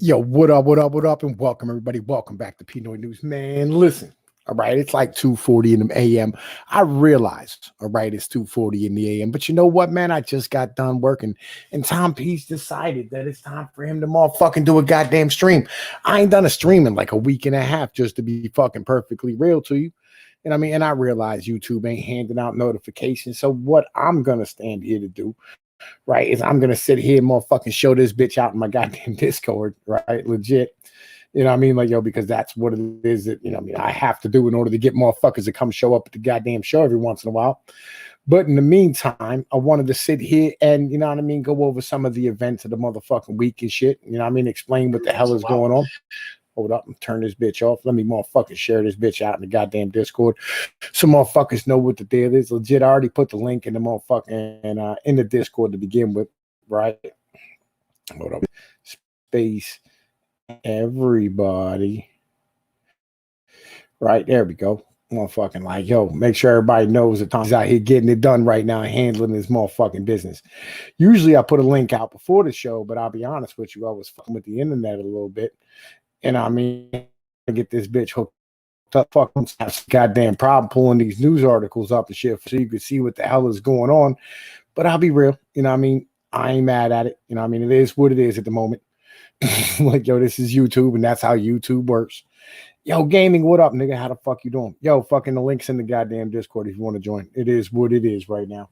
Yo, what up, what up, what up, and welcome everybody. Welcome back to Pinoy News. Man, listen, all right, it's like 2:40 in the AM. I realized, all right, it's 2:40 in the AM. But you know what, man? I just got done working, and Tom Pease decided that it's time for him to motherfucking do a goddamn stream. I ain't done a stream in like a week and a half, just to be fucking perfectly real to you. And I mean, and I realize YouTube ain't handing out notifications. So what I'm gonna stand here to do, right, is I'm gonna sit here and motherfucking show this bitch out in my goddamn Discord, right? Legit. You know what I mean? Like, yo, because that's what it is that, you know what I mean, I have to do in order to get motherfuckers to come show up at the goddamn show every once in a while. But in the meantime, I wanted to sit here and, you know what I mean, go over some of the events of the motherfucking week and shit. You know what I mean? Explain what the hell is going on. Hold up and turn this bitch off. Let me motherfucking share this bitch out in the goddamn Discord. So motherfuckers know what the deal is. Legit, I already put the link in the motherfucking in the Discord to begin with, right? Hold up. Space everybody. Right, there we go. Motherfucking like, yo, make sure everybody knows that Tom's out here getting it done right now and handling his motherfucking business. Usually I put a link out before the show, but I'll be honest with you, I was fucking with the internet a little bit. And I mean, I get this bitch hooked up. Fucking goddamn problem pulling these news articles up and shit so you can see what the hell is going on. But I'll be real, you know what I mean? I ain't mad at it. You know what I mean? It is what it is at the moment. Like, yo, this is YouTube, and that's how YouTube works. Yo, gaming, what up, nigga? How the fuck you doing? Yo, fucking the link's in the goddamn Discord if you want to join. It is what it is right now.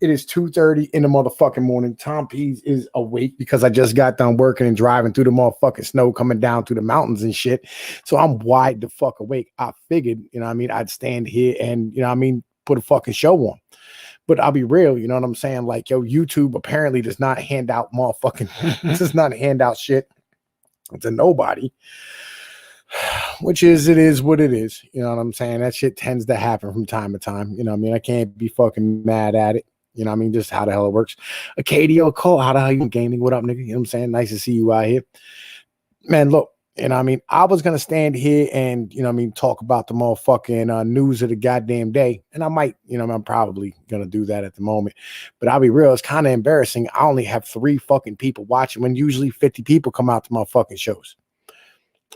It is 2:30 in the motherfucking morning. Tom Pease is awake because I just got done working and driving through the motherfucking snow coming down through the mountains and shit. So I'm wide the fuck awake. I figured, you know what I mean, I'd stand here and, you know what I mean, put a fucking show on. But I'll be real, you know what I'm saying? Like, yo, YouTube apparently does not hand out motherfucking, does not hand out shit to nobody. Which is, it is what it is. You know what I'm saying? That shit tends to happen from time to time. You know what I mean? I can't be fucking mad at it. You know what I mean? Just how the hell it works. Acadio, Cole, how the hell you gaming? What up, nigga? You know what I'm saying? Nice to see you out here. Man, look, you know what I mean? I was going to stand here and, you know what I mean, talk about the motherfucking news of the goddamn day. And I might, you know, I'm probably going to do that at the moment. But I'll be real, it's kind of embarrassing. I only have 3 fucking people watching when usually 50 people come out to my fucking shows.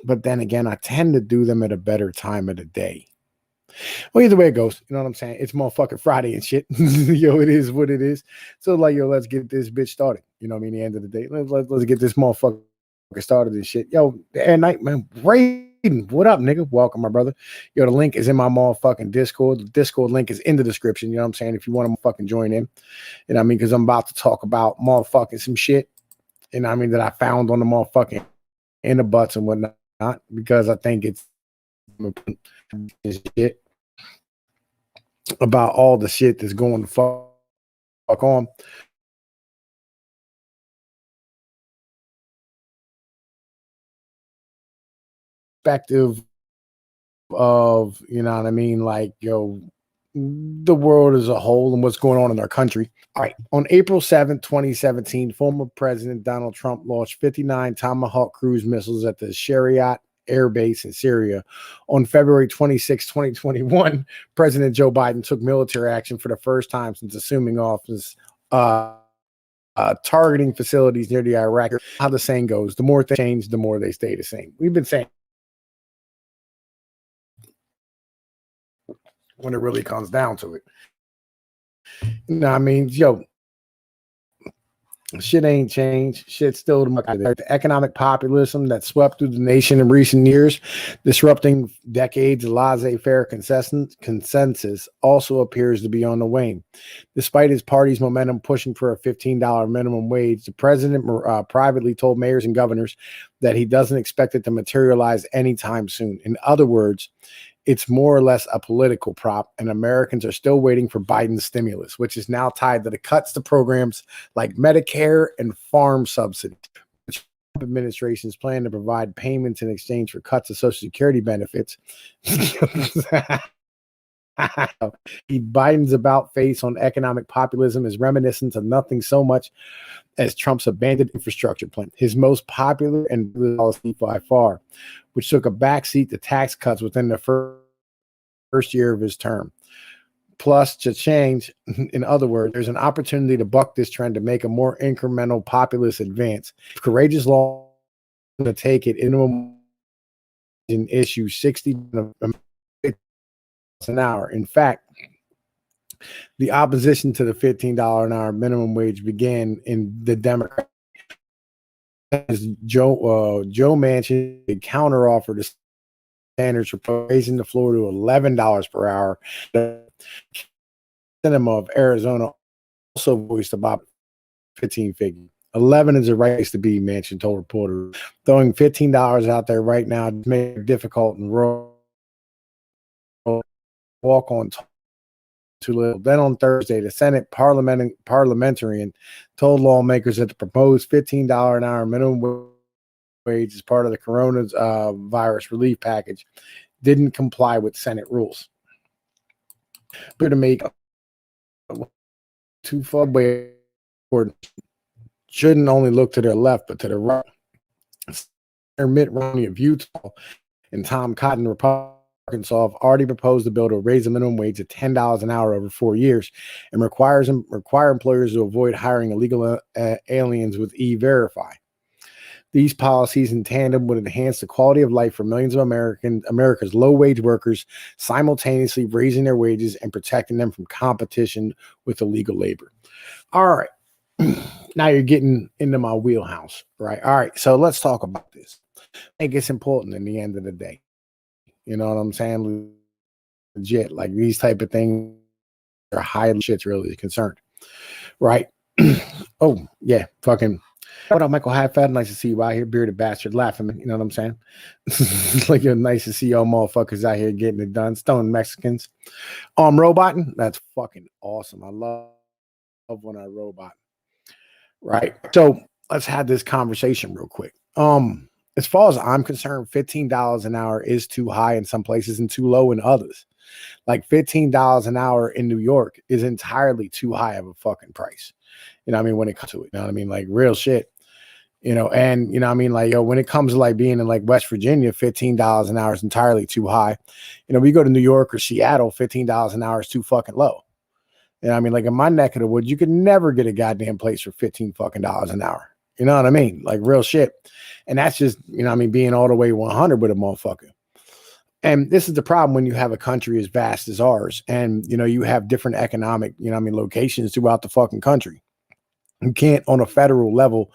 But then again, I tend to do them at a better time of the day. Well, either way it goes, you know what I'm saying? It's motherfucking Friday and shit. Yo, it is what it is. So, like, yo, let's get this bitch started. You know what I mean? The end of the day, let's get this motherfucker started and shit. Yo, the Air Night, man, Raiden, what up, nigga? Welcome, my brother. Yo, the link is in my motherfucking Discord. The Discord link is in the description. You know what I'm saying? If you want to fucking join in, you know what I mean? Because I'm about to talk about motherfucking some shit, you know what I mean, that I found on the motherfucking in the butts and whatnot, because I think it's shit about all the shit that's going to fuck on. Perspective of, you know what I mean, like, yo, the world as a whole and what's going on in our country. All right. On April 7th, 2017, former President Donald Trump launched 59 Tomahawk cruise missiles at the Shayrat Air Base in Syria. On February 26, 2021, President Joe Biden took military action for the first time since assuming office, targeting facilities near the Iraq. How the saying goes, the more things change, the more they stay the same. We've been saying when it really comes down to it. You know what I mean? Yo, shit ain't changed. Shit's still the economic populism that swept through the nation in recent years, disrupting decades of laissez-faire consensus, also appears to be on the wane. Despite his party's momentum pushing for a $15 minimum wage, the president privately told mayors and governors that he doesn't expect it to materialize anytime soon. In other words, it's more or less a political prop, and Americans are still waiting for Biden's stimulus, which is now tied to the cuts to programs like Medicare and farm subsidies. The administration's plan to provide payments in exchange for cuts of Social Security benefits. Biden's about face on economic populism is reminiscent of nothing so much as Trump's abandoned infrastructure plan, his most popular and policy by far, which took a backseat to tax cuts within the first year of his term. Plus, to change, in other words, there's an opportunity to buck this trend to make a more incremental populist advance. Courageous to take it in and issue 60 an hour. In fact, the opposition to the $15 an hour minimum wage began in the Democrat. Joe Manchin a counteroffer to standards for raising the floor to $11 per hour. The Senator of Arizona also voiced about 15 figure. 11 is a race to be, Manchin told reporters. Throwing $15 out there right now to make it difficult and walk on too little. Then on Thursday, the Senate parliamentarian told lawmakers that the proposed $15 an hour minimum wage as part of the coronavirus relief package didn't comply with Senate rules. But to make too far away, or shouldn't only look to their left, but to the right. Mitt Romney of Utah and Tom Cotton, Republican Arkansas, have already proposed a bill to raise the minimum wage to $10 an hour over 4 years and require employers to avoid hiring illegal aliens with E-Verify. These policies in tandem would enhance the quality of life for millions of America's low-wage workers, simultaneously raising their wages and protecting them from competition with illegal labor. All right. Now you're getting into my wheelhouse, right? All right. So let's talk about this. I think it's important in the end of the day. You know what I'm saying? Legit. Like these type of things are highly shit's really concerned. Right? Oh, yeah. Fucking. What up, Michael Hatfat? Nice to see you out here. Bearded bastard laughing. You know what I'm saying? Like, you're nice to see y'all motherfuckers out here getting it done. Stone Mexicans. Roboting. That's fucking awesome. I love when I robot. Right. So let's have this conversation real quick. As far as I'm concerned, $15 an hour is too high in some places and too low in others. Like $15 an hour in New York is entirely too high of a fucking price. You know what I mean? When it comes to it, you know what I mean? Like real shit, you know, and you know what I mean? Like, yo, when it comes to like being in like West Virginia, $15 an hour is entirely too high. You know, we go to New York or Seattle, $15 an hour is too fucking low. You know what I mean? Like in my neck of the woods, you could never get a goddamn place for $15 fucking an hour. You know what I mean? Like real shit. And that's just, you know what I mean, being all the way 100 with a motherfucker. And this is the problem when you have a country as vast as ours and, you know, you have different economic, you know what I mean, locations throughout the fucking country. You can't on a federal level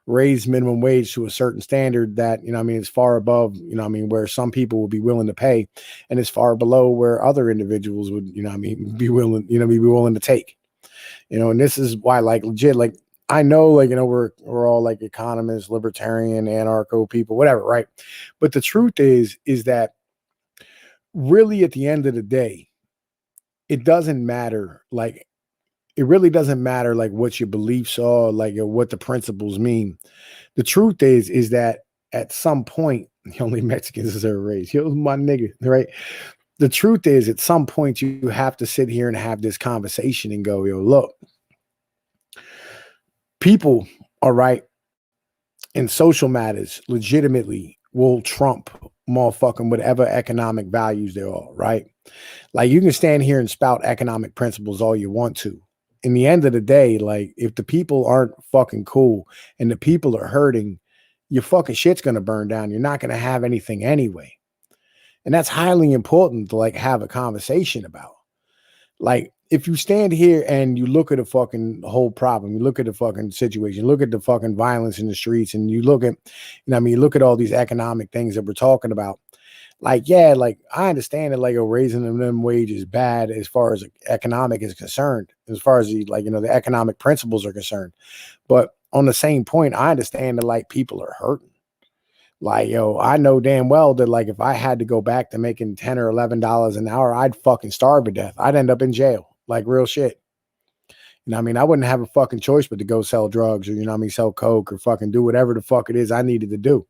raise minimum wage to a certain standard that, you know what I mean, is far above, you know what I mean, where some people will be willing to pay and is far below where other individuals would, you know what I mean, be willing, you know, be willing to take, you know, and this is why like legit, like, I know, like, you know, we're all like economists, libertarian, anarcho people, whatever, right? But the truth is that really at the end of the day, it doesn't matter. Like, it really doesn't matter like what your beliefs are, like what the principles mean. The truth is that at some point, the only Mexicans deserve a raise. Yo, my nigga, right? The truth is at some point you have to sit here and have this conversation and go, yo, look. People, all right, in social matters legitimately will trump motherfucking whatever economic values there are, right? Like you can stand here and spout economic principles all you want to. In the end of the day, like if the people aren't fucking cool and the people are hurting, your fucking shit's gonna burn down. You're not gonna have anything anyway. And that's highly important to like have a conversation about. Like, if you stand here and you look at the fucking whole problem, you look at the fucking situation, look at the fucking violence in the streets, and you look at, you know, I mean, you look at all these economic things that we're talking about. Like, yeah, like I understand that like a raising the minimum wage is bad as far as economic is concerned, as far as the like, you know, the economic principles are concerned. But on the same point, I understand that like people are hurting. Like, yo, I know damn well that like if I had to go back to making $10 or $11 an hour, I'd fucking starve to death. I'd end up in jail. Like real shit. You know what I mean? I wouldn't have a fucking choice but to go sell drugs or, you know what I mean, sell coke or fucking do whatever the fuck it is I needed to do.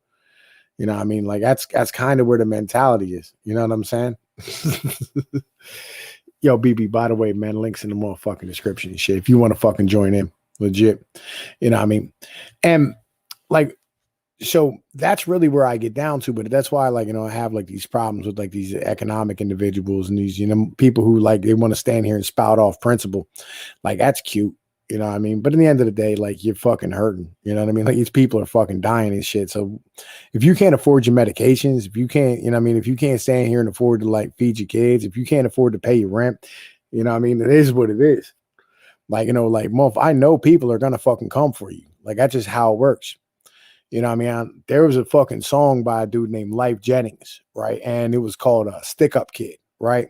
You know what I mean? Like that's kind of where the mentality is. You know what I'm saying? Yo, BB, by the way, man, links in the motherfucking description and shit. If you want to fucking join in, legit. You know what I mean? And like, so that's really where I get down to, but that's why, like, you know, I have like these problems with like these economic individuals and these, you know, people who like, they want to stand here and spout off principle. Like, that's cute. You know what I mean? But in the end of the day, like you're fucking hurting. You know what I mean? Like these people are fucking dying and shit. So if you can't afford your medications, if you can't, you know what I mean, if you can't stand here and afford to like feed your kids, if you can't afford to pay your rent, you know what I mean? It is what it is. Like, you know, like I know people are gonna fucking come for you. Like that's just how it works. You know what I mean? There was a fucking song by a dude named Life Jennings, right? And it was called Stick Up Kid, right?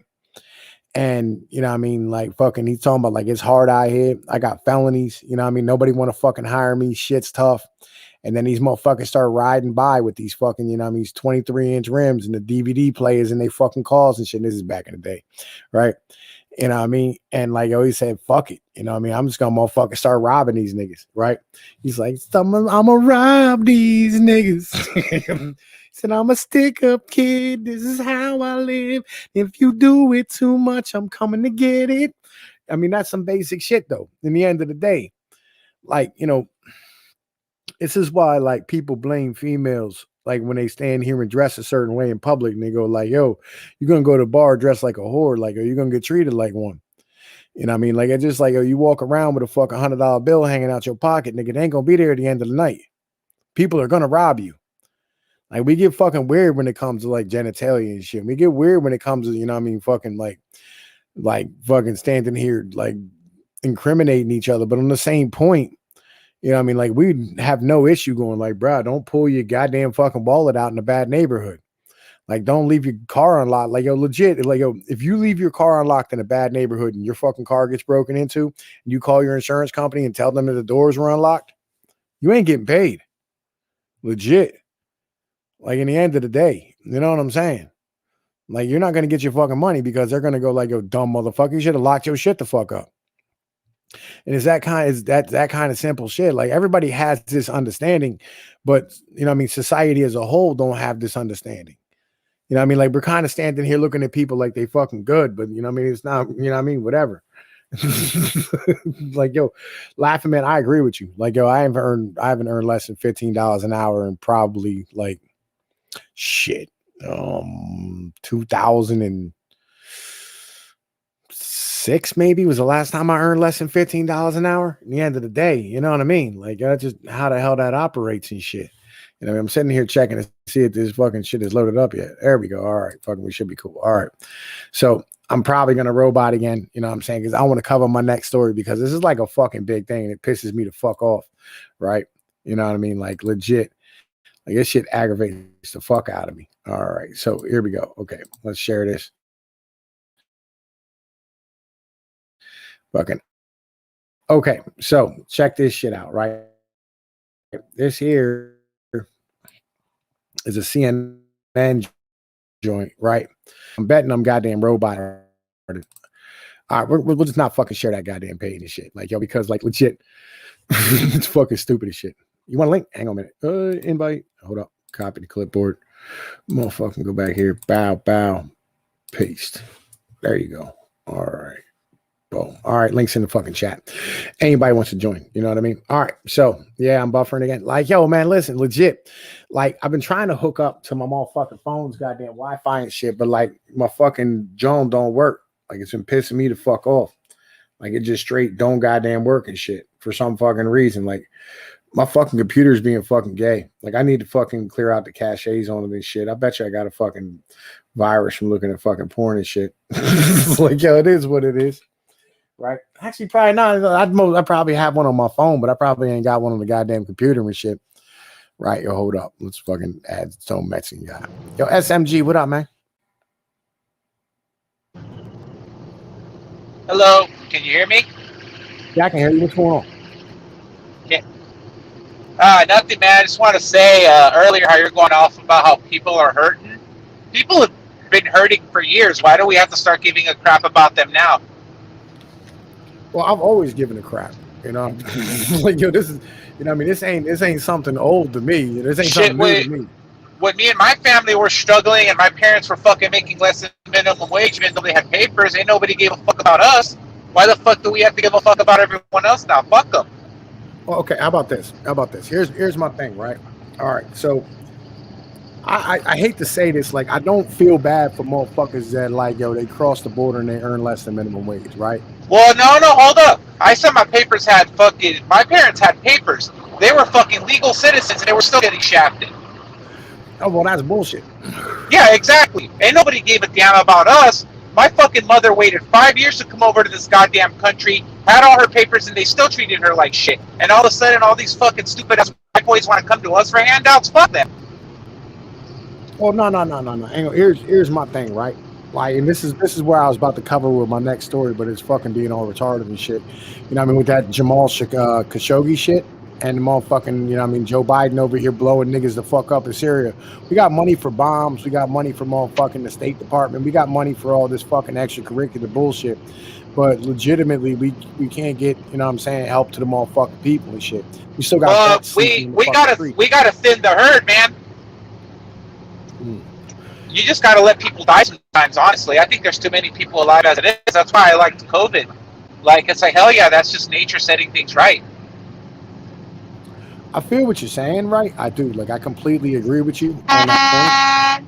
And you know what I mean, like fucking he's talking about like it's hard out here. I got felonies, you know what I mean? Nobody want to fucking hire me. Shit's tough. And then these motherfuckers start riding by with these fucking, you know what I mean, these 23-inch rims and the DVD players and they fucking cars and shit. And this is back in the day, right? You know what I mean? And like he said, fuck it. You know what I mean? I'm just gonna motherfucking start robbing these niggas, right? He's like, I'm gonna rob these niggas. He said, I'm a stick up kid. This is how I live. If you do it too much, I'm coming to get it. I mean, that's some basic shit though. In the end of the day, like, you know, this is why like people blame females like when they stand here and dress a certain way in public and they go like, yo, you're gonna go to a bar dressed like a whore, like, are you gonna get treated like one? You know what I mean? Like it's just like, oh, you walk around with a fucking $100 bill hanging out your pocket, nigga, it ain't gonna be there at the end of the night. People are gonna rob you. Like we get fucking weird when it comes to like genitalia and shit. We get weird when it comes to, you know what I mean, fucking like fucking standing here like incriminating each other. But on the same point, you know what I mean? Like we have no issue going like, bro, don't pull your goddamn fucking wallet out in a bad neighborhood. Like, don't leave your car unlocked. Like, yo, legit, like, yo, if you leave your car unlocked in a bad neighborhood and your fucking car gets broken into and you call your insurance company and tell them that the doors were unlocked, you ain't getting paid. Legit. Like, in the end of the day, you know what I'm saying? Like, you're not going to get your fucking money because they're going to go like, yo, dumb motherfucker, you should have locked your shit the fuck up. And it's that kind of simple shit. Like everybody has this understanding, but you know what I mean, society as a whole don't have this understanding. You know what I mean? Like we're kind of standing here looking at people like they fucking good, but you know what I mean? It's not, you know what I mean? Whatever. Like, yo, laughing man, I agree with you. Like, yo, I haven't earned less than $15 an hour in probably like shit. 2006 maybe was the last time I earned less than $15 an hour. In the end of the day, you know what I mean? Like that's just how the hell that operates and shit. You know, I'm sitting here checking to see if this fucking shit is loaded up yet. There we go. All right, fucking, we should be cool. All right. So I'm probably gonna robot again, you know what I'm saying? Because I want to cover my next story because this is like a fucking big thing and it pisses me the fuck off, right? You know what I mean? Like legit. Like this shit aggravates the fuck out of me. All right, so here we go. Okay, let's share this. Fucking okay, so check this shit out, right? This here is a CNN joint, right? I'm betting I'm goddamn robot. All right, we'll just not fucking share that goddamn page and shit. Like, yo, because like legit, it's fucking stupid as shit. You want a link? Hang on a minute. Invite. Hold up. Copy the clipboard. Motherfucking go back here. Bow. Paste. There you go. All right. Boom. All right. Links in the fucking chat. Anybody wants to join. You know what I mean? All right. So yeah, I'm buffering again. Like, yo, man, listen, legit. Like, I've been trying to hook up to my motherfucking phone's goddamn Wi-Fi and shit, but like my fucking Joan don't work. Like, it's been pissing me the fuck off. Like, it just straight don't goddamn work and shit for some fucking reason. Like, my fucking computer's being fucking gay. Like, I need to fucking clear out the caches on this shit. I bet you I got a fucking virus from looking at fucking porn and shit. Like, yo, it is what it is. Right? Actually, probably not. I probably have one on my phone, but I probably ain't got one on the goddamn computer and shit. Right? Yo, hold up. Let's fucking add some Mexican guy. Yo, SMG, what up, man? Hello, can you hear me? Yeah, I can hear you. What's going on? Yeah. Nothing, man. I just want to say earlier how you're going off about how people are hurting. People have been hurting for years. Why do we have to start giving a crap about them now? Well, I've always given a crap. You know, like, yo, this is, you know, I mean, this ain't something old to me. This ain't something new to me. When me and my family were struggling and my parents were fucking making less than minimum wage even though they had papers, ain't nobody gave a fuck about us. Why the fuck do we have to give a fuck about everyone else now? Fuck them. Well, okay, how about this? Here's my thing, right? All right, so I hate to say this, like, I don't feel bad for motherfuckers that, like, yo, they cross the border and they earn less than minimum wage, right? Well, no, hold up. I said my papers had fucking. My parents had papers. They were fucking legal citizens, and they were still getting shafted. Oh well, that's bullshit. Yeah, exactly. And nobody gave a damn about us. My fucking mother waited 5 years to come over to this goddamn country, had all her papers, and they still treated her like shit. And all of a sudden, all these fucking stupid ass white boys want to come to us for handouts. Fuck them. Well, no. Hang on. Here's my thing, right? Like, and this is where I was about to cover with my next story, but it's fucking being all retarded and shit. You know what I mean? With that Jamal Khashoggi shit and the motherfucking, you know what I mean, Joe Biden over here blowing niggas the fuck up in Syria. We got money for bombs. We got money for motherfucking the State Department. We got money for all this fucking extracurricular bullshit. But legitimately, we can't get, you know what I'm saying, help to the motherfucking people and shit. We still got we gotta thin the herd, man. You just gotta let people die sometimes, honestly. I think there's too many people alive as it is. That's why I liked COVID. Like, it's like, hell yeah, that's just nature setting things right. I feel what you're saying, right? I do. Like, I completely agree with you on that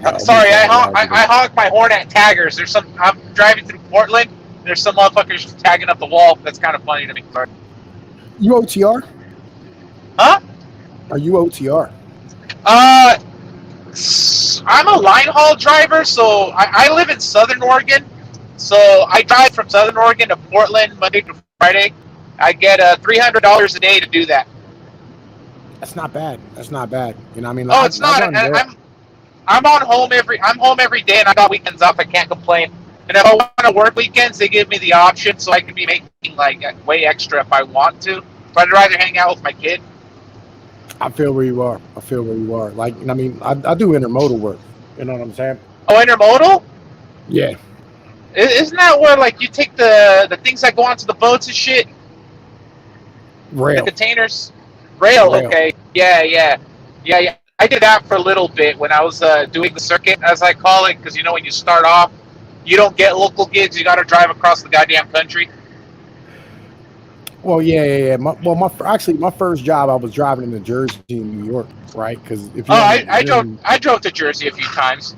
point. Sorry, I honk my horn at taggers. I'm driving through Portland. There's some motherfuckers tagging up the wall. That's kind of funny to me. Sorry. You OTR? Huh? Are you OTR? I'm a line haul driver, so I live in Southern Oregon. So I drive from Southern Oregon to Portland Monday to Friday. I get $300 a day to do that. That's not bad. That's not bad. You know what I mean? Like, it's not. I'm home every day, and I got weekends off. I can't complain. And if I want to work weekends, they give me the option, so I can be making like way extra if I want to. But I'd rather hang out with my kid. I feel where you are. Like, I mean, I do intermodal work. You know what I'm saying? Oh, intermodal? Yeah. Isn't that where, like, you take the things that go onto the boats and shit? Rail. The containers? Rail. Okay. Yeah. I did that for a little bit when I was doing the circuit, as I call it, because, you know, when you start off, you don't get local gigs. You got to drive across the goddamn country. Well, yeah. My first job, I was driving in New Jersey and New York, right? Because if you I drove to Jersey a few times.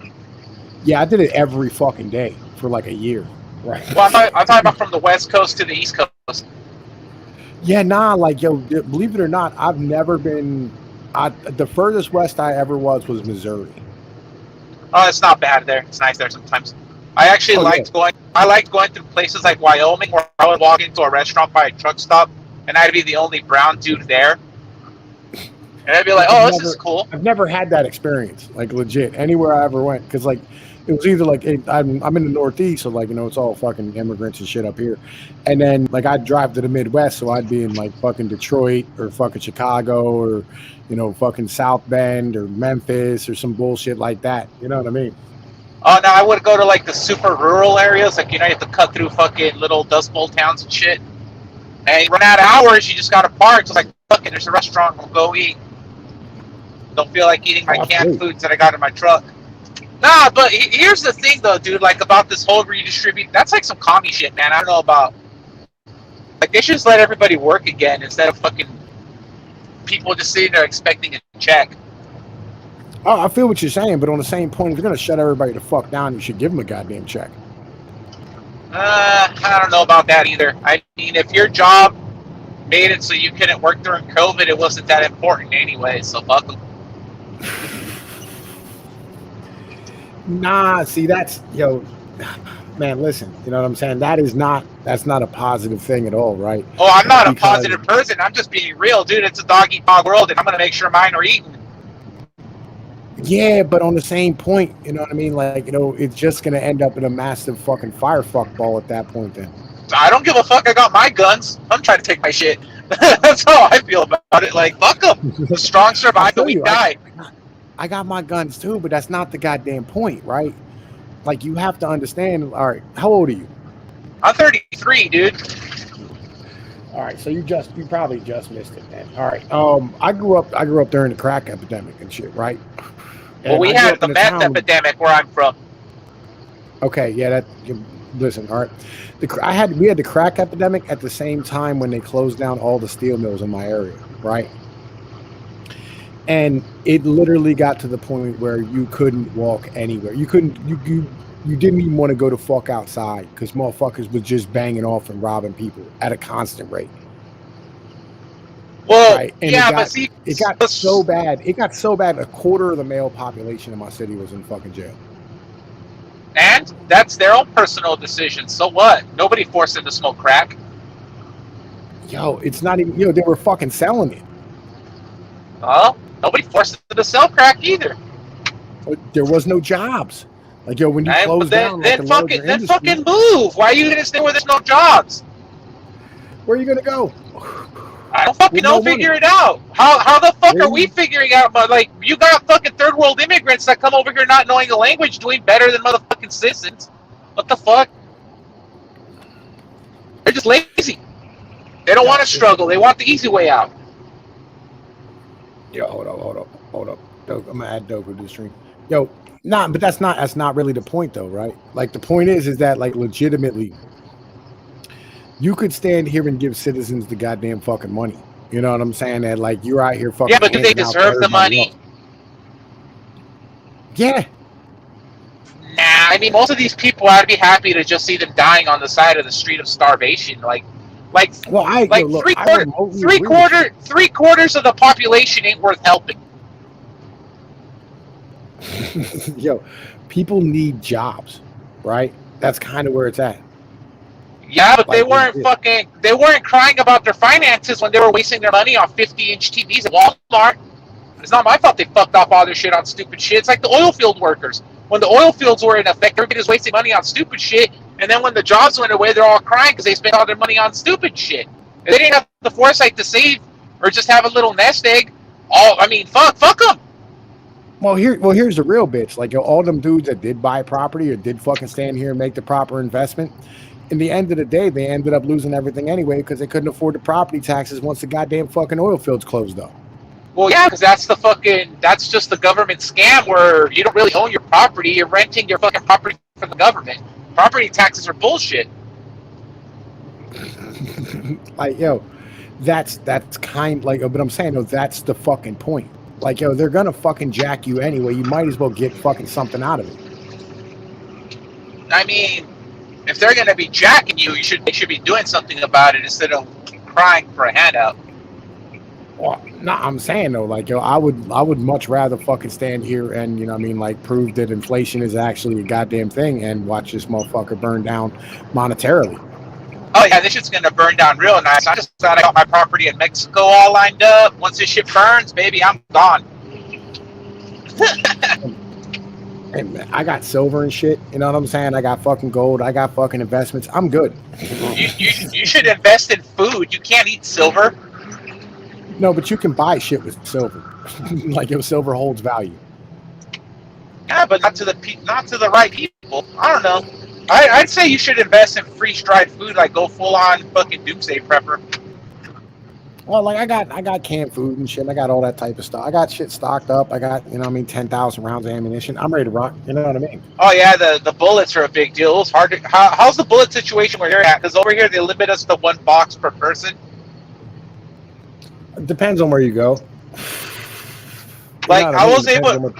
Yeah, I did it every fucking day for like a year, right? Well, I'm talking about from the West Coast to the East Coast. Yeah, nah, like, yo, believe it or not, I've never been. The furthest west I ever was Missouri. Oh, it's not bad there. It's nice there sometimes. I actually liked going through places like Wyoming, where I would walk into a restaurant by a truck stop, and I'd be the only brown dude there. And I'd be like, "Oh, this is cool." I've never had that experience, like, legit, anywhere I ever went, because like it was either like I'm in the Northeast, so like, you know, it's all fucking immigrants and shit up here, and then like I'd drive to the Midwest, so I'd be in like fucking Detroit or fucking Chicago or, you know, fucking South Bend or Memphis or some bullshit like that. You know what I mean? Oh, no, I would go to, like, the super rural areas. Like, you know, you have to cut through fucking little Dust Bowl towns and shit. And you run out of hours, you just got to park. It's like, fuck it, there's a restaurant, we'll go eat. Don't feel like eating my canned foods that I got in my truck. Nah, but here's the thing, though, dude, like, about this whole redistribute. That's like some commie shit, man. I don't know about. Like, they should just let everybody work again instead of fucking people just sitting there expecting a check. Oh, I feel what you're saying, but on the same point, if you're going to shut everybody the fuck down, you should give them a goddamn check. I don't know about that either. I mean, if your job made it so you couldn't work during COVID, it wasn't that important anyway, so fuck them. Nah, see, that's, yo, man, listen, you know what I'm saying? That's not a positive thing at all, right? Oh, I'm not a positive person. I'm just being real, dude. It's a dog-eat-dog world, and I'm going to make sure mine are eaten. Yeah, but on the same point, you know what I mean? Like, you know, it's just going to end up in a massive fucking firefuck ball at that point then. I don't give a fuck. I got my guns. I'm trying to take my shit. That's how I feel about it. Like, fuck them. The strong survive, the weak die. I got my guns too, but that's not the goddamn point, right? Like, you have to understand. All right, how old are you? I'm 33, dude. All right, so you probably just missed it, man. All right, I grew up during the crack epidemic and shit, right? Well, we had the meth epidemic where I'm from. Okay, yeah, listen, all right. We had the crack epidemic at the same time when they closed down all the steel mills in my area, right? And it literally got to the point where you couldn't walk anywhere. You couldn't. you didn't even want to go to fuck outside because motherfuckers was just banging off and robbing people at a constant rate. Well, right? And yeah, it got so bad. It got so bad. A quarter of the male population in my city was in fucking jail. And that's their own personal decision. So what? Nobody forced them to smoke crack. Yo, it's not even. They were fucking selling it. Well, nobody forced them to sell crack either. There was no jobs. Like, when you close down, then fucking move. Why are you gonna stay where there's no jobs? Where are you gonna go? I don't fucking know. Figure it out. How the fuck are we figuring out? But like, you got fucking third world immigrants that come over here not knowing the language, doing better than motherfucking citizens. What the fuck? They're just lazy. They don't want to struggle. They want the easy way out. Yo, hold up. I'm gonna add Doku to the stream. Yo, but that's not really the point though, right? Like, the point is that, like, legitimately, you could stand here and give citizens the goddamn fucking money. You know what I'm saying? That, like, you're out here fucking. Yeah, but do they deserve the money? Yeah. Nah, I mean, most of these people, I'd be happy to just see them dying on the side of the street of starvation. Three quarters of the population ain't worth helping. Yo, people need jobs, right? That's kind of where it's at. Yeah, but they weren't crying about their finances when they were wasting their money on 50-inch TVs at Walmart. It's not my fault they fucked off all their shit on stupid shit. It's like the oil field workers. When the oil fields were in effect, everybody was wasting money on stupid shit, and then when the jobs went away, they're all crying because they spent all their money on stupid shit. If they didn't have the foresight to save or just have a little nest egg, fuck them. Well, here's the real bitch. Like, all them dudes that did buy property or did fucking stand here and make the proper investment, in the end of the day, they ended up losing everything anyway because they couldn't afford the property taxes once the goddamn fucking oil fields closed up. Well, yeah, because that's just the government scam where you don't really own your property. You're renting your fucking property from the government. Property taxes are bullshit. Like, that's kind, like, but I'm saying, that's the fucking point. Like, they're gonna fucking jack you anyway. You might as well get fucking something out of it. I mean, if they're gonna be jacking you, they should be doing something about it instead of crying for a handout. Well, no, I'm saying though, like, I would much rather fucking stand here and, like, prove that inflation is actually a goddamn thing and watch this motherfucker burn down monetarily. Oh yeah, this shit's gonna burn down real nice. I just thought I got my property in Mexico all lined up. Once this shit burns, baby, I'm gone. Hey, man, I got silver and shit. You know what I'm saying? I got fucking gold. I got fucking investments. I'm good. You should invest in food. You can't eat silver. No, but you can buy shit with silver. Like, silver holds value. Yeah, but not to the right people. I don't know. I'd say you should invest in freeze-dried food, like go full-on fucking doomsday prepper. Well, like, I got canned food and shit. I got all that type of stuff. I got shit stocked up. I got, 10,000 rounds of ammunition. I'm ready to rock. You know what I mean? Oh yeah, the bullets are a big deal. It's hard to. How's the bullet situation where you're at? Because over here they limit us to 1 box per person. It depends on where you go. Like, I was able,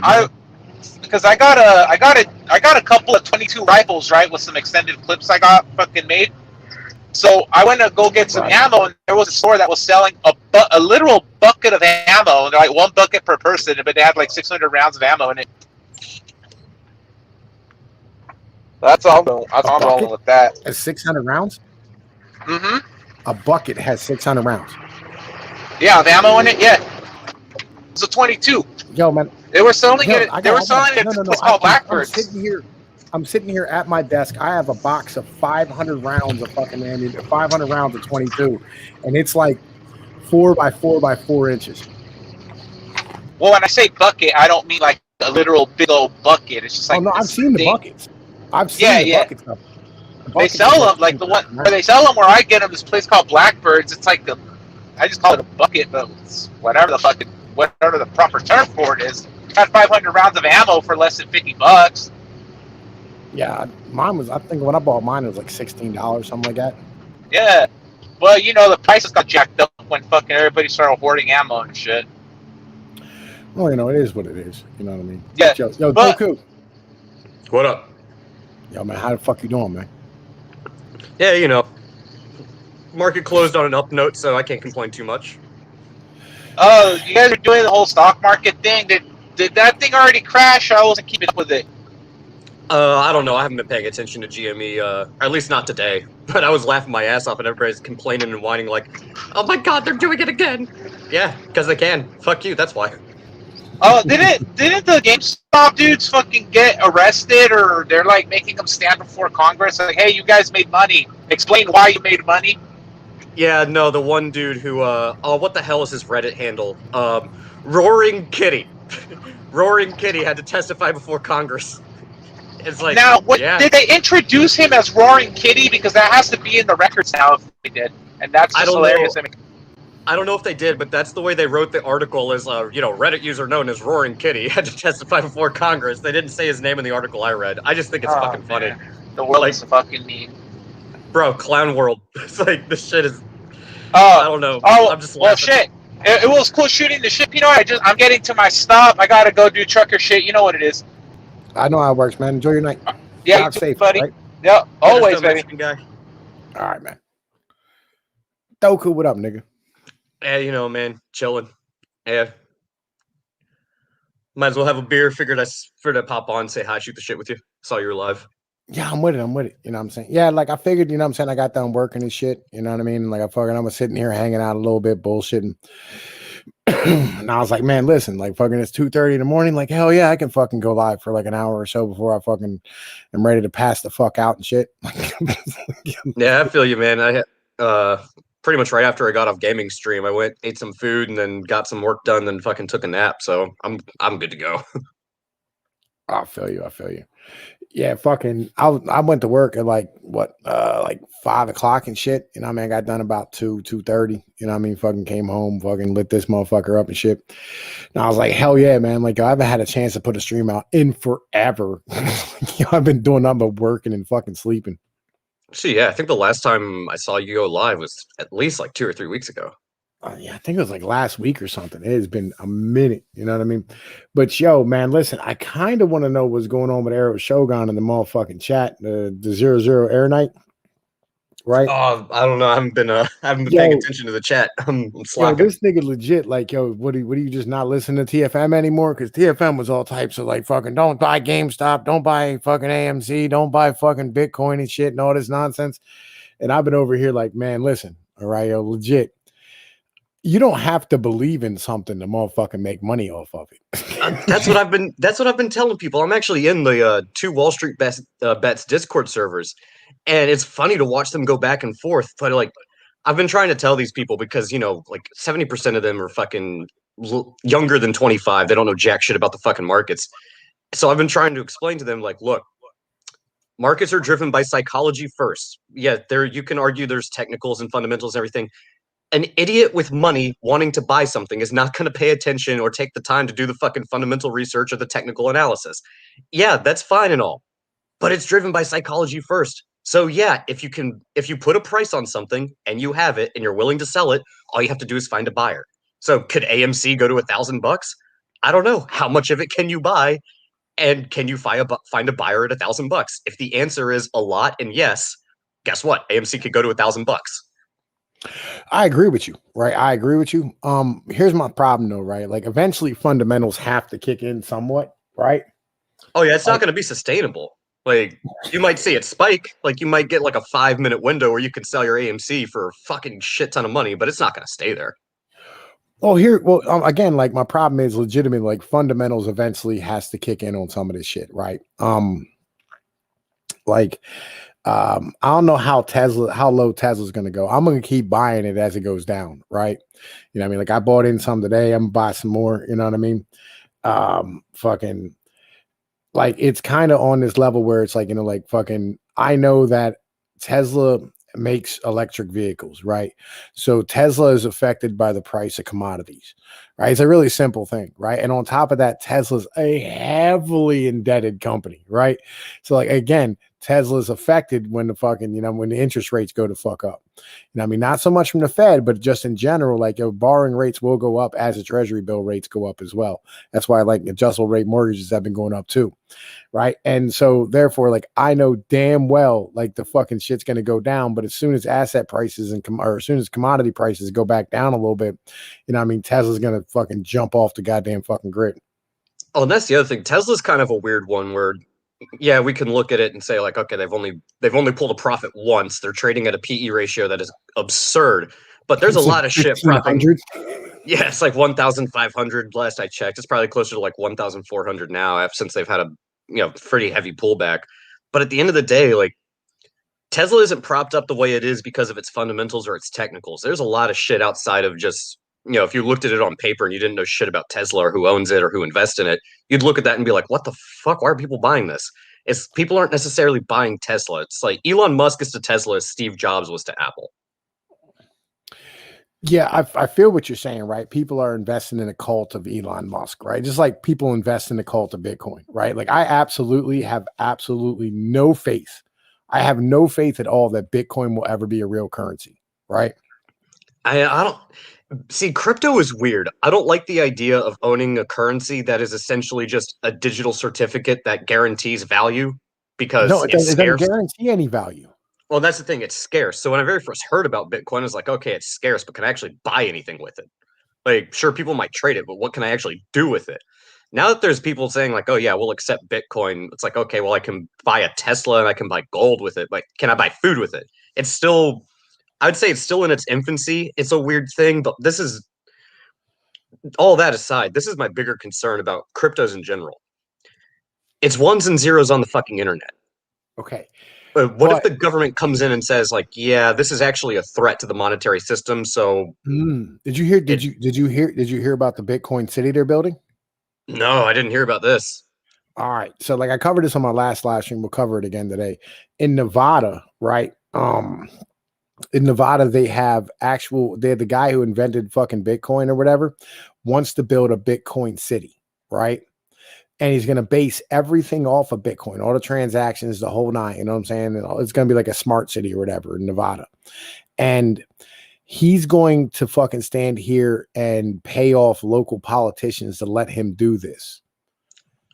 because I got a couple of 22 rifles, right, with some extended clips I got fucking made. So I went to go get some ammo, and there was a store that was selling a literal bucket of ammo. They're like 1 bucket per person, but they had like 600 rounds of ammo in it. That's all. I'm rolling with that. Has 600 rounds? Mm-hmm. A bucket has 600 rounds. Yeah, with ammo in it. Yeah. It's a 22. Yo, man. They were selling it. They were selling it. It's called Blackbirds. I'm sitting here at my desk. I have a box of 500 rounds of fucking ammunition, 500 rounds of 22, and it's like 4 by 4 by 4 inches. Well, when I say bucket, I don't mean like a literal big old bucket. It's just like. Oh no, I've seen the buckets. I've seen the buckets. They sell them like the one where they sell them where I get them. This place called Blackbirds. It's like I just call it a bucket, but it's whatever the proper term for it is. Got 500 rounds of ammo for less than $50. Yeah, mine was. I think when I bought mine, it was like $16, something like that. Yeah, well, the prices got jacked up when fucking everybody started hoarding ammo and shit. Well, it is what it is. You know what I mean? Yeah. Yo, Goku. What up? Yo, man, how the fuck you doing, man? Yeah, you know, market closed on an up note, so I can't complain too much. Oh, you guys are doing the whole stock market thing. Did that thing already crash? I wasn't keeping up with it. I don't know. I haven't been paying attention to GME, at least not today. But I was laughing my ass off, and everybody's complaining and whining like, "Oh my god, they're doing it again!" Yeah, because they can. Fuck you. That's why. Oh, didn't the GameStop dudes fucking get arrested, or they're like making them stand before Congress? Like, hey, you guys made money. Explain why you made money. Yeah, no, the one dude who, oh, what the hell is his Reddit handle? Roaring Kitty. Roaring Kitty had to testify before Congress. It's like, Now, what yeah, did they introduce him as Roaring Kitty? Because that has to be in the records now if they did, and that's I just don't hilarious. know. I mean, I don't know if they did, but that's the way they wrote the article. As Reddit user known as Roaring Kitty had to testify before Congress. They didn't say his name in the article I read. I just think it's oh fucking funny, man, the world like, is fucking mean. bro. Clown world. It's like this shit is. I Oh, don't know. oh, I'm just well, laughing. shit. It was cool shooting the ship. You know, I'm getting to my stop. I gotta go do trucker shit. You know what it is. I know how it works, man. Enjoy your night. Yeah, you Doc too, safe, buddy. right? Yeah, Later, always, still baby. Mexican guy. All right, man. Doku, what up, nigga? Yeah, you know, man, chilling. Yeah, might as well have a beer. Figured to pop on, say hi, shoot the shit with you. Saw you were live. Yeah, I'm with it. I'm with it. You know what I'm saying? Yeah, like I figured, you know what I'm saying? I got done working and shit. You know what I mean? Like I was sitting here hanging out a little bit, bullshitting. And I was like, man, listen, like fucking it's 2:30 in the morning. Like, hell yeah, I can fucking go live for like an hour or so before I fucking am ready to pass the fuck out and shit. Yeah, I feel you, man. I pretty much right after I got off gaming stream, I went ate some food and then got some work done, then fucking took a nap. So I'm good to go. I feel you. I feel you. Yeah, fucking. I went to work at like 5 o'clock and shit. You know what I mean? I got done about 2:30. You know what I mean? Fucking came home, fucking lit this motherfucker up and shit. And I was like, hell yeah, man. Like I haven't had a chance to put a stream out in forever. I've been doing nothing but working and fucking sleeping. Actually, yeah, I think the last time I saw you go live was at least like 2 or 3 weeks ago. Yeah, I think it was like last week or something. It has been a minute, you know what I mean? But yo, man, listen, I kind of want to know what's going on with Arrow Shogun in the motherfucking chat, the 00 Air Night, right? Oh, I don't know. I haven't been paying Yo, attention to the chat. I'm yo, slacking. this nigga legit, like, yo, what do you just not listen to TFM anymore? Because TFM was all types of like fucking don't buy GameStop, don't buy fucking AMC, don't buy fucking Bitcoin and shit and all this nonsense. And I've been over here like, man, listen, all right, yo, legit. You don't have to believe in something to motherfucking make money off of it. That's what I've been. That's what I've been telling people. I'm actually in the two Wall Street bets Discord servers, and it's funny to watch them go back and forth. But like, I've been trying to tell these people because like 70% of them are fucking younger than 25. They don't know jack shit about the fucking markets. So I've been trying to explain to them like, look, markets are driven by psychology first. Yeah, there you can argue there's technicals and fundamentals and everything. An idiot with money wanting to buy something is not going to pay attention or take the time to do the fucking fundamental research or the technical analysis. Yeah, that's fine and all, but it's driven by psychology first. So yeah, if you put a price on something and you have it and you're willing to sell it, all you have to do is find a buyer. So could AMC go to $1,000? I don't know. How much of it can you buy? And can you find a buyer at $1,000? If the answer is a lot and yes, guess what? AMC could go to $1,000. I agree with you, right? I agree with you. Here's my problem though, right? Like eventually fundamentals have to kick in somewhat, right? Oh yeah, it's not going to be sustainable. Like you might see it spike, like you might get like a 5-minute window where you can sell your AMC for a fucking shit ton of money, but it's not going to stay there. Again, like my problem is legitimate. Like fundamentals eventually has to kick in on some of this shit, right? I don't know how low Tesla's going to go. I'm going to keep buying it as it goes down, right? You know what I mean? Like I bought in some today. I'm going to buy some more. You know what I mean? Fucking like it's kind of on this level where it's like, you know, like fucking, I know that Tesla makes electric vehicles, right? So Tesla is affected by the price of commodities, right? It's a really simple thing, right? And on top of that, Tesla's a heavily indebted company, right? So like again, Tesla's affected when the fucking, when the interest rates go to fuck up. I mean, not so much from the Fed, but just in general, like borrowing rates will go up as the treasury bill rates go up as well. That's why like adjustable rate mortgages have been going up too. Right. And so therefore, like, I know damn well, like, the fucking shit's going to go down. But as soon as asset prices or as soon as commodity prices go back down a little bit, Tesla's going to fucking jump off the goddamn fucking grid. Oh, and that's the other thing. Tesla's kind of a weird one where, yeah, we can look at it and say like, okay, they've only pulled a profit once. They're trading at a PE ratio that is absurd. But there's a lot of shit propping. Yeah, it's like 1,500 last I checked. It's probably closer to like 1,400 now, since they've had a pretty heavy pullback. But at the end of the day, like, Tesla isn't propped up the way it is because of its fundamentals or its technicals. There's a lot of shit outside of just, if you looked at it on paper and you didn't know shit about Tesla or who owns it or who invests in it, you'd look at that and be like, what the fuck? Why are people buying this? People aren't necessarily buying Tesla. It's like Elon Musk is to Tesla as Steve Jobs was to Apple. Yeah, I feel what you're saying, right? People are investing in a cult of Elon Musk, right? Just like people invest in the cult of Bitcoin, right? Like, I have absolutely no faith. I have no faith at all that Bitcoin will ever be a real currency, right? I don't see, crypto is weird. I don't like the idea of owning a currency that is essentially just a digital certificate that guarantees value because No, it doesn't scarce. guarantee any value. Well, that's the thing. It's scarce. So when I very first heard about Bitcoin, I was like, okay, it's scarce, but can I actually buy anything with it? Like, sure, people might trade it, but what can I actually do with it? Now that there's people saying like, oh yeah, we'll accept Bitcoin, it's like, okay, well, I can buy a Tesla and I can buy gold with it, but can I buy food with it? It's still, I would say it's still in its infancy. It's a weird thing, but this is, all that aside, this is my bigger concern about cryptos in general. It's ones and zeros on the fucking internet. Okay. But what if the government comes in and says like, yeah, this is actually a threat to the monetary system? So did you hear about the Bitcoin city they're building? No, I didn't hear about this. All right. So like, I covered this on my last live stream. We'll cover it again today. In Nevada, right? In Nevada, they have the guy who invented fucking Bitcoin or whatever wants to build a Bitcoin city, right? And he's going to base everything off of Bitcoin, all the transactions, the whole nine, you know what I'm saying? It's going to be like a smart city or whatever in Nevada. And he's going to fucking stand here and pay off local politicians to let him do this.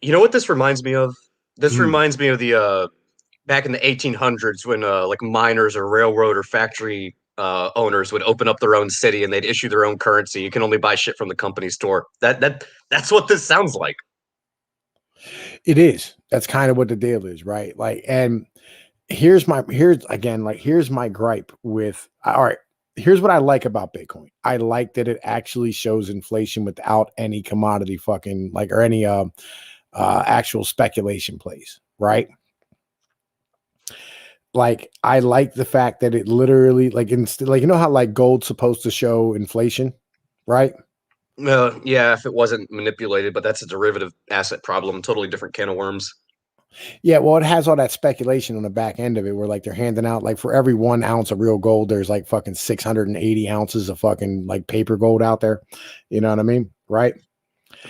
You know what this reminds me of? This reminds me of the back in the 1800s when like miners or railroad or factory owners would open up their own city and they'd issue their own currency. You can only buy shit from the company store. That's what this sounds like. It is. That's kind of what the deal is, right? Like, and here's my gripe with, all right, here's what I like about Bitcoin. I like that it actually shows inflation without any commodity fucking like, or any actual speculation plays, right? Like, I like the fact that it literally, like, you know how like gold's supposed to show inflation, right? Yeah, if it wasn't manipulated, but that's a derivative asset problem, totally different can of worms. Yeah, well, it has all that speculation on the back end of it where like they're handing out like for every 1 ounce of real gold, there's like fucking 680 ounces of fucking like paper gold out there. You know what I mean? Right?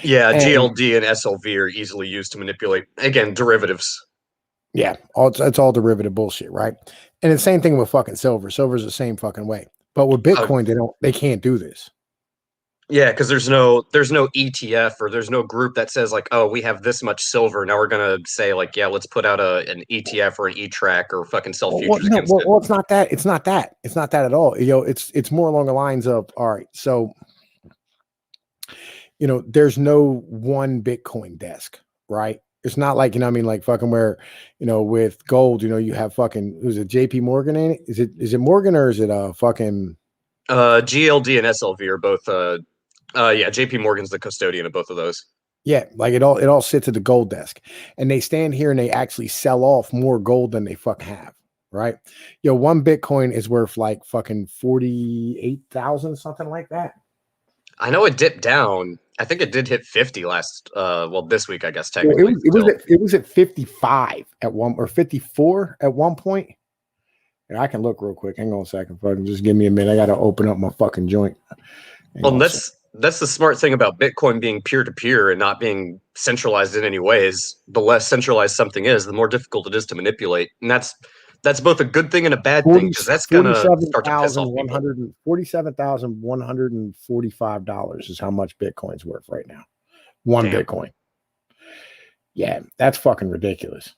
Yeah, GLD and SLV are easily used to manipulate, again, derivatives. Yeah, it's all derivative bullshit, right? And the same thing with fucking silver. Silver's the same fucking way. But with Bitcoin, they can't do this. Yeah, because there's no ETF or there's no group that says like, oh, we have this much silver. Now we're gonna say like, yeah, let's put out an ETF or an E-Track or fucking sell futures against it. Well, it's not that. It's not that. It's not that at all. It's more along the lines of, all right, so there's no one Bitcoin desk, right? It's not like, like fucking where, with gold, you have fucking, who's it, JP Morgan in it? Is it Morgan or is it fucking GLD and SLV are both yeah, JP Morgan's the custodian of both of those. Yeah, like it all sits at the gold desk. And they stand here and they actually sell off more gold than they fucking have, right? One Bitcoin is worth like fucking 48,000, something like that. I know it dipped down. I think it did hit 50 this week, I guess technically. It was at 55 at one, or 54 at one point. And I can look real quick. Hang on a second, fucking just give me a minute. I gotta open up my fucking joint. Well, that's the smart thing about Bitcoin being peer-to-peer and not being centralized in any ways. The less centralized something is, the more difficult it is to manipulate. And that's both a good thing and a bad thing, because that's gonna start to piss off people. $47,145 is how much Bitcoin's worth right now. One Damn. Bitcoin. Yeah, that's fucking ridiculous.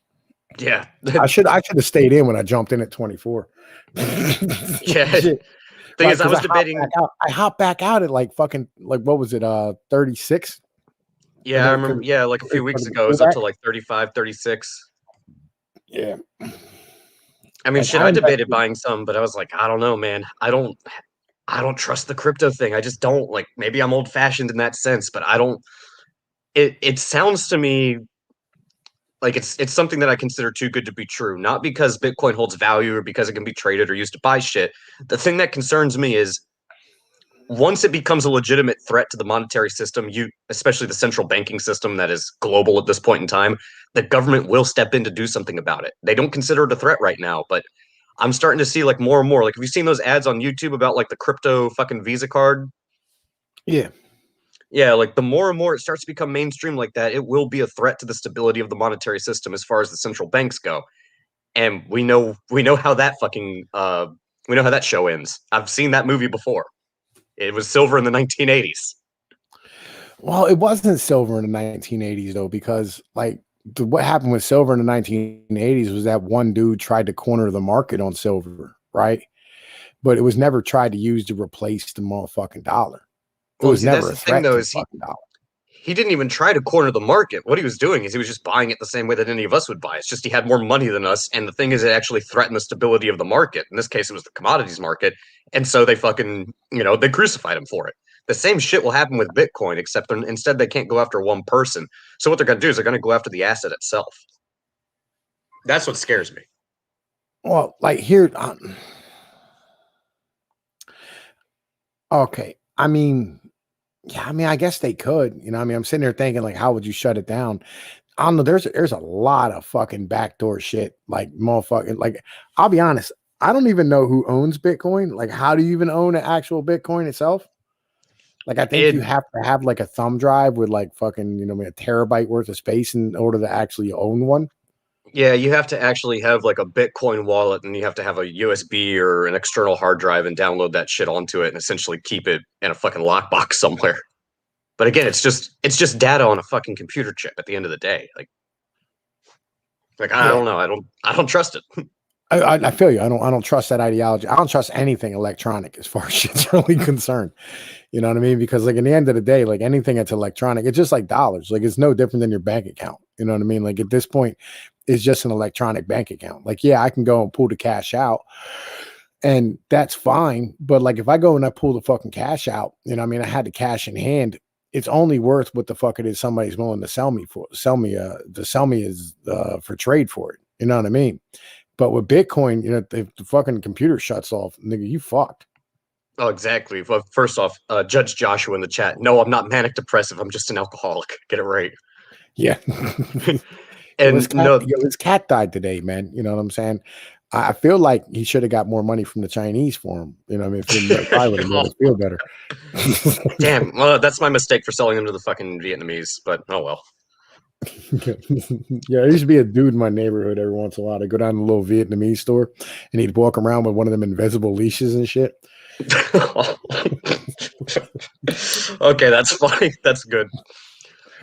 Yeah. I should have stayed in when I jumped in at 24. Yeah. Shit. Thing Like, is, I was debating. I hopped back out at like fucking, like, what was it, 36? Yeah, I remember. Yeah, like a few weeks ago, it was up to like 35, 36. Yeah. I mean, Like, shit, I I debated invested. buying some, but I was like, I don't know, man. I don't trust the crypto thing. I just don't. Like, maybe I'm old fashioned in that sense, but I don't. It sounds to me like it's something that I consider too good to be true. Not because Bitcoin holds value or because it can be traded or used to buy shit. The thing that concerns me is once it becomes a legitimate threat to the monetary system, especially the central banking system that is global at this point in time, the government will step in to do something about it. They don't consider it a threat right now, but I'm starting to see like more and more. Like, have you seen those ads on YouTube about like the crypto fucking Visa card? Yeah. Yeah, like the more and more it starts to become mainstream like that, it will be a threat to the stability of the monetary system as far as the central banks go. And we know how that fucking we know how that show ends. I've seen that movie before. It was silver in the 1980s. Well, it wasn't silver in the 1980s though, because like what happened with silver in the 1980s was that one dude tried to corner the market on silver, right? But it was never tried to use to replace the motherfucking dollar. It Well, was see, that's never a the thing threat though, to the is fucking dollar. he didn't even try to corner the market. What he was doing is he was just buying it the same way that any of us would buy. It's just he had more money than us, and the thing is, it actually threatened the stability of the market. In this case, it was the commodities market, and so they fucking they crucified him for it. The same shit will happen with Bitcoin, except instead they can't go after one person. So what they're going to do is they're going to go after the asset itself. That's what scares me. Well, like here, okay. I mean, yeah, I mean, I guess they could. I mean, I'm sitting there thinking, like, how would you shut it down? I don't know. There's a lot of fucking backdoor shit, like motherfucking. Like, I'll be honest. I don't even know who owns Bitcoin. Like, how do you even own an actual Bitcoin itself? Like, I think you It have to have like a thumb drive with like fucking, a terabyte worth of space in order to actually own one. Yeah, you have to actually have like a Bitcoin wallet, and you have to have a USB or an external hard drive and download that shit onto it and essentially keep it in a fucking lockbox somewhere. But again, it's just data on a fucking computer chip at the end of the day. Like I Yeah. don't know. I don't trust it. I feel you. I don't trust that ideology. I don't trust anything electronic as far as shit's really concerned. You know what I mean? Because like in the end of the day, like anything that's electronic, it's just like dollars. Like it's no different than your bank account. You know what I mean? Like at this point, it's just an electronic bank account. Like, yeah, I can go and pull the cash out and that's fine. But like if I go and I pull the fucking cash out, I mean, I had the cash in hand. It's only worth what the fuck it is somebody's willing to sell me is for trade for it. You know what I mean? But with Bitcoin, if the fucking computer shuts off, nigga, you fucked. Oh, exactly. Well, first off, Judge Joshua in the chat. No, I'm not manic depressive. I'm just an alcoholic. Get it right. Yeah. And no, His cat died today, man. You know what I'm saying? I feel like he should have got more money from the Chinese for him. You know what I mean? If he probably would have made us feel better. damn. Well, that's my mistake for selling them to the fucking Vietnamese. But oh well. Yeah, there used to be a dude in my neighborhood every once in a while. I'd go down to a little Vietnamese store and he'd walk around with one of them invisible leashes and shit. Okay, that's funny. That's good.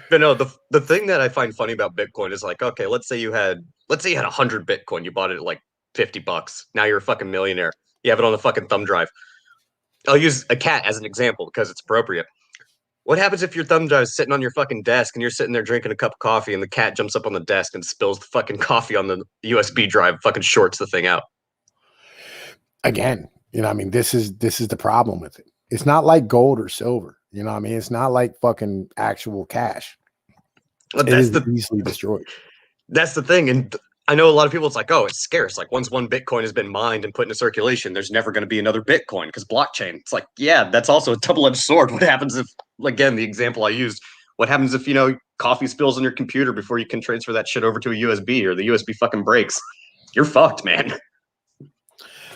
But no, the thing that I find funny about Bitcoin is like, okay, let's say you had 100 Bitcoin, you bought it at like $50. Now you're a fucking millionaire. You have it on the fucking thumb drive. I'll use a cat as an example because it's appropriate. What happens if your thumb drive is sitting on your fucking desk and you're sitting there drinking a cup of coffee and the cat jumps up on the desk and spills the fucking coffee on the USB drive, fucking shorts the thing out? Again, I mean, this is the problem with it. It's not like gold or silver. You know what I mean? It's not like fucking actual cash. But It is easily destroyed. That's the thing. And I know a lot of people, it's like, oh, it's scarce. Like once one Bitcoin has been mined and put into circulation, there's never going to be another Bitcoin because blockchain. It's like, yeah, that's also a double-edged sword. What happens if, again, the example I used, what happens if, coffee spills on your computer before you can transfer that shit over to a USB or the USB fucking breaks? You're fucked, man.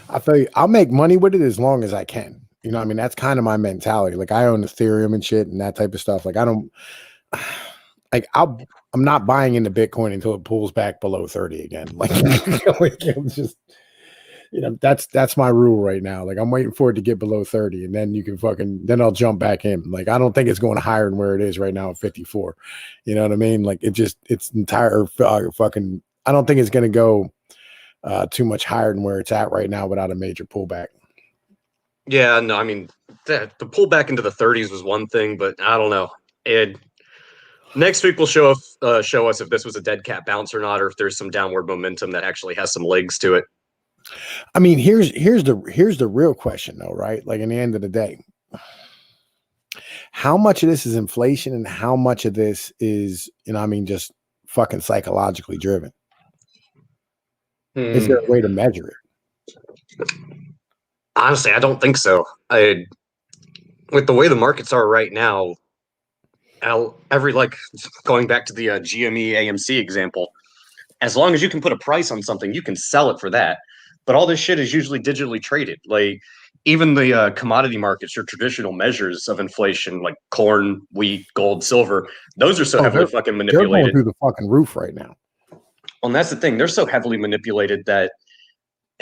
I feel you. I'll make money with it as long as I can. You know what I mean? That's kind of my mentality. Like I own Ethereum and shit and that type of stuff. Like I don't like I'm not buying into Bitcoin until it pulls back below 30 again. Like, I'm just, that's my rule right now. Like I'm waiting for it to get below 30 and then then I'll jump back in. Like I don't think it's going higher than where it is right now at 54. You know what I mean? Like it's entire fucking, I don't think it's going to go too much higher than where it's at right now without a major pullback. Yeah, no, I mean, the pullback into the 30s was one thing, but I don't know. Next week will show us if this was a dead cat bounce or not, or if there's some downward momentum that actually has some legs to it. I mean, here's the real question though, right? Like in the end of the day, how much of this is inflation and how much of this is, just fucking psychologically driven? Is there a way to measure it? Honestly, I don't think so. With the way the markets are right now, going back to the GME AMC example, as long as you can put a price on something, you can sell it for that. But all this shit is usually digitally traded. Like even the commodity markets, your traditional measures of inflation, like corn, wheat, gold, silver, those are so heavily fucking manipulated. They're going through the fucking roof right now. Well, and that's the thing. They're so heavily manipulated that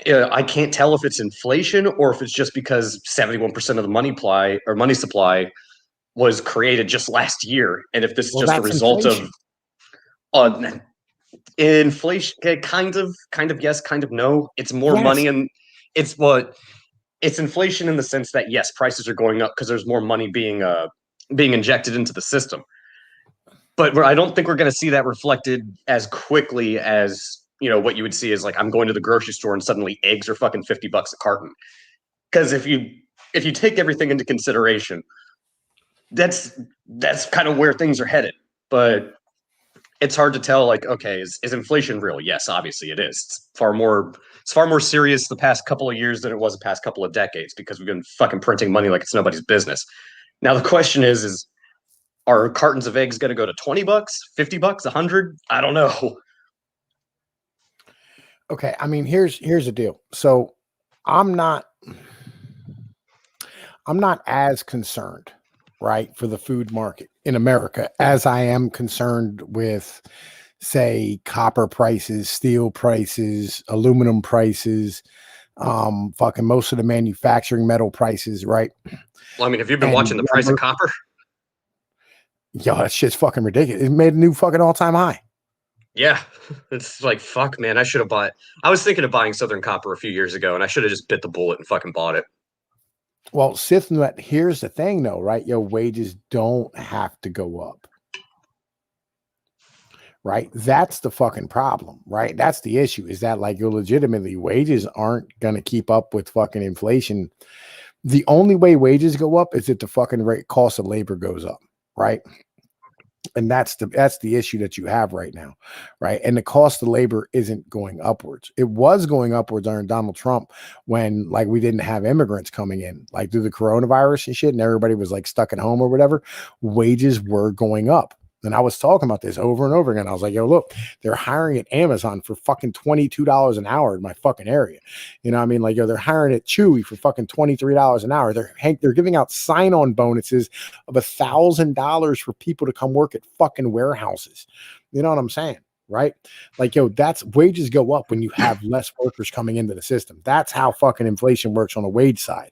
I can't tell if it's inflation or if it's just because 71% of the money supply was created just last year, and if this is just a result inflation. Of inflation, kind of yes, kind of no. It's more money, and it's inflation in the sense that yes, prices are going up because there's more money being injected into the system. But I don't think we're going to see that reflected as quickly as what you would see is like I'm going to the grocery store and suddenly eggs are fucking $50 a carton. Because if you take everything into consideration, that's kind of where things are headed. But it's hard to tell. Like, okay, is inflation real? Yes, obviously it is. It's far more serious the past couple of years than it was the past couple of decades because we've been fucking printing money like it's nobody's business. Now the question is are cartons of eggs going to go to $20, $50, $100? I don't know. Okay, I mean, here's the deal. So I'm not as concerned, right, for the food market in America as I am concerned with, say, copper prices, steel prices, aluminum prices, fucking most of the manufacturing metal prices, right? Well, I mean, have you been watching the price of copper? Yo, that shit's fucking ridiculous. It made a new fucking all-time high. Yeah, it's like, fuck, man, I should have bought. I was thinking of buying Southern Copper a few years ago, and I should have just bit the bullet and fucking bought it. Well, Sith, here's the thing, though, right? Your wages don't have to go up, right? That's the fucking problem, right? That's the issue. Is that like your legitimately wages aren't going to keep up with fucking inflation. The only way wages go up is if the fucking cost of labor goes up, right? And that's the issue that you have right now, right? And the cost of labor isn't going upwards. It was going upwards under Donald Trump when like we didn't have immigrants coming in, like through the coronavirus and shit, and everybody was like stuck at home or whatever. Wages were going up. And I was talking about this over and over again. I was like, yo, look, they're hiring at Amazon for fucking $22 an hour in my fucking area. You know what I mean? Like, yo, they're hiring at Chewy for fucking $23 an hour. They're giving out sign-on bonuses of $1,000 for people to come work at fucking warehouses. You know what I'm saying? Right? Like, yo, that's wages go up when you have less workers coming into the system. That's how fucking inflation works on the wage side.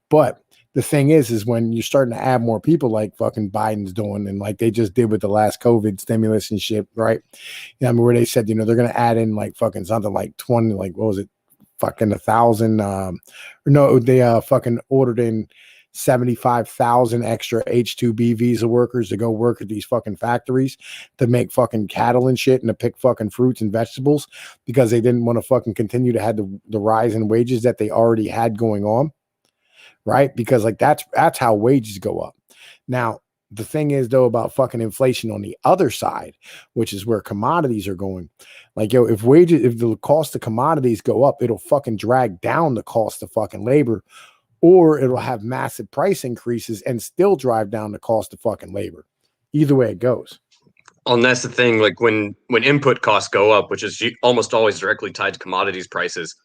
But the thing is when you're starting to add more people like fucking Biden's doing and like they just did with the last COVID stimulus and shit, right? I mean, where they said, they're going to add in like fucking something like 20, like, what was it? Fucking 1,000. No, they fucking ordered in 75,000 extra H-2B visa workers to go work at these fucking factories to make fucking cattle and shit and to pick fucking fruits and vegetables because they didn't want to fucking continue to have the rise in wages that they already had going on. Right? Because like that's how wages go up. Now, the thing is though about fucking inflation on the other side, which is where commodities are going. Like, yo, if the cost of commodities go up, it'll fucking drag down the cost of fucking labor, or it'll have massive price increases and still drive down the cost of fucking labor. Either way it goes. And that's the thing, like when input costs go up, which is almost always directly tied to commodities prices,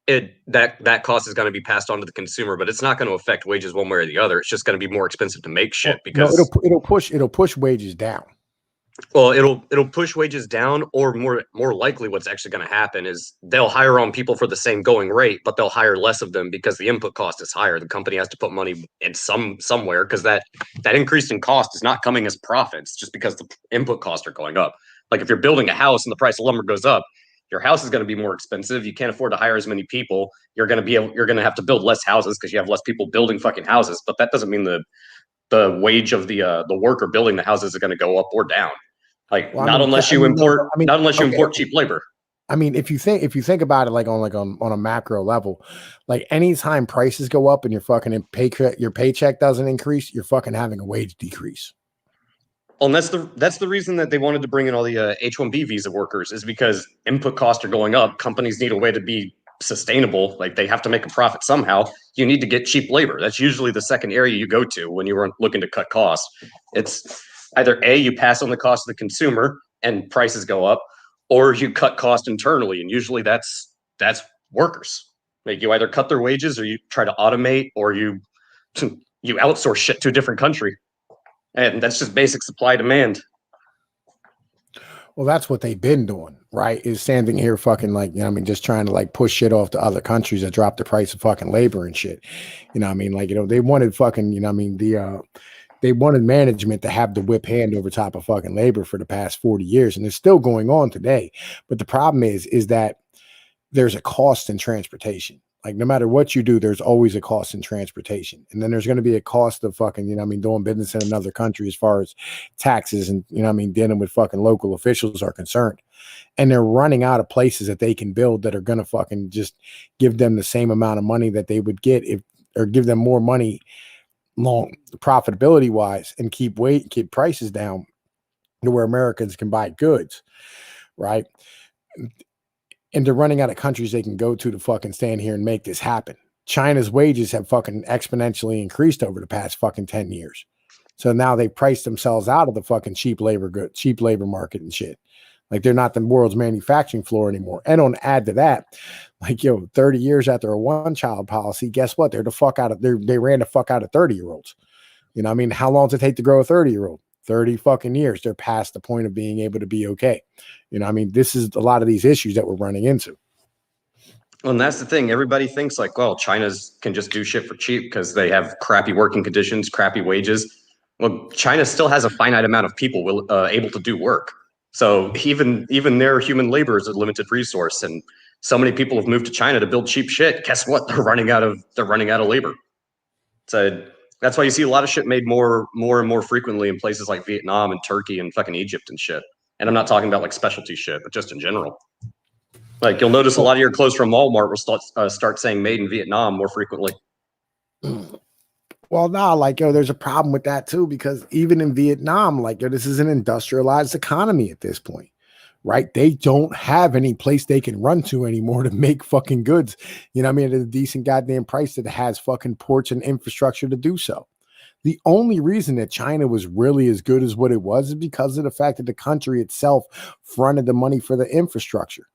that cost is going to be passed on to the consumer, but it's not going to affect wages one way or the other. It's just going to be more expensive to make shit No, because it'll push wages down. well, it'll push wages down, or more likely, what's actually going to happen is they'll hire on people for the same going rate, but they'll hire less of them because the input cost is higher. The company has to put money in somewhere because that increase in cost is not coming as profits just because the input costs are going up. Like if you're building a house and the price of lumber goes up, your house is going to be more expensive. You can't afford to hire as many people. You're going to have to build less houses because you have less people building fucking houses. But that doesn't mean the wage of the worker building the houses is going to go up or down. Like Well, not unless you import okay. cheap labor. I mean, if you think about it, on a macro level, like anytime prices go up and your paycheck doesn't increase, you're fucking having a wage decrease. Well, and that's the reason that they wanted to bring in all the H-1B visa workers is because input costs are going up. Companies need a way to be sustainable. Like they have to make a profit somehow. You need to get cheap labor. That's usually the second area you go to when you are looking to cut costs. It's either A, you pass on the cost to the consumer and prices go up, or you cut cost internally, and usually that's workers. Like you either cut their wages, or you try to automate, or you outsource shit to a different country, and that's just basic supply demand. Well, that's what they've been doing, right? Is standing here fucking like, just trying to like push shit off to other countries that drop the price of fucking labor and shit. They wanted fucking, they wanted management to have the whip hand over top of fucking labor for the past 40 years. And it's still going on today. But the problem is that there's a cost in transportation. Like no matter what you do, there's always a cost in transportation. And then there's going to be a cost of fucking, doing business in another country as far as taxes and, dealing with fucking local officials are concerned. And they're running out of places that they can build that are going to fucking just give them the same amount of money that they would get or give them more money long profitability wise and keep prices down to where Americans can buy goods. Right. And they're running out of countries they can go to fucking stand here and make this happen. China's wages have fucking exponentially increased over the past fucking 10 years. So now they priced themselves out of the fucking cheap labor market and shit. Like they're not the world's manufacturing floor anymore. And on add to that, 30 years after a one-child policy, guess what? They ran the fuck out of 30-year-olds. How long does it take to grow a 30-year-old? 30 fucking years. They're past the point of being able to be okay. This is a lot of these issues that we're running into. Well, and that's the thing. Everybody thinks like, well, China's can just do shit for cheap because they have crappy working conditions, crappy wages. Well, China still has a finite amount of people able to do work. So even their human labor is a limited resource, and so many people have moved to China to build cheap shit. Guess what? They're running out of labor. So that's why you see a lot of shit made more and more frequently in places like Vietnam and Turkey and fucking Egypt and shit. And I'm not talking about like specialty shit, but just in general. Like you'll notice a lot of your clothes from Walmart will start saying "made in Vietnam" more frequently. Well, no, there's a problem with that too, because even in Vietnam, this is an industrialized economy at this point, right? They don't have any place they can run to anymore to make fucking goods, at a decent goddamn price that has fucking ports and infrastructure to do so. The only reason that China was really as good as what it was is because of the fact that the country itself fronted the money for the infrastructure.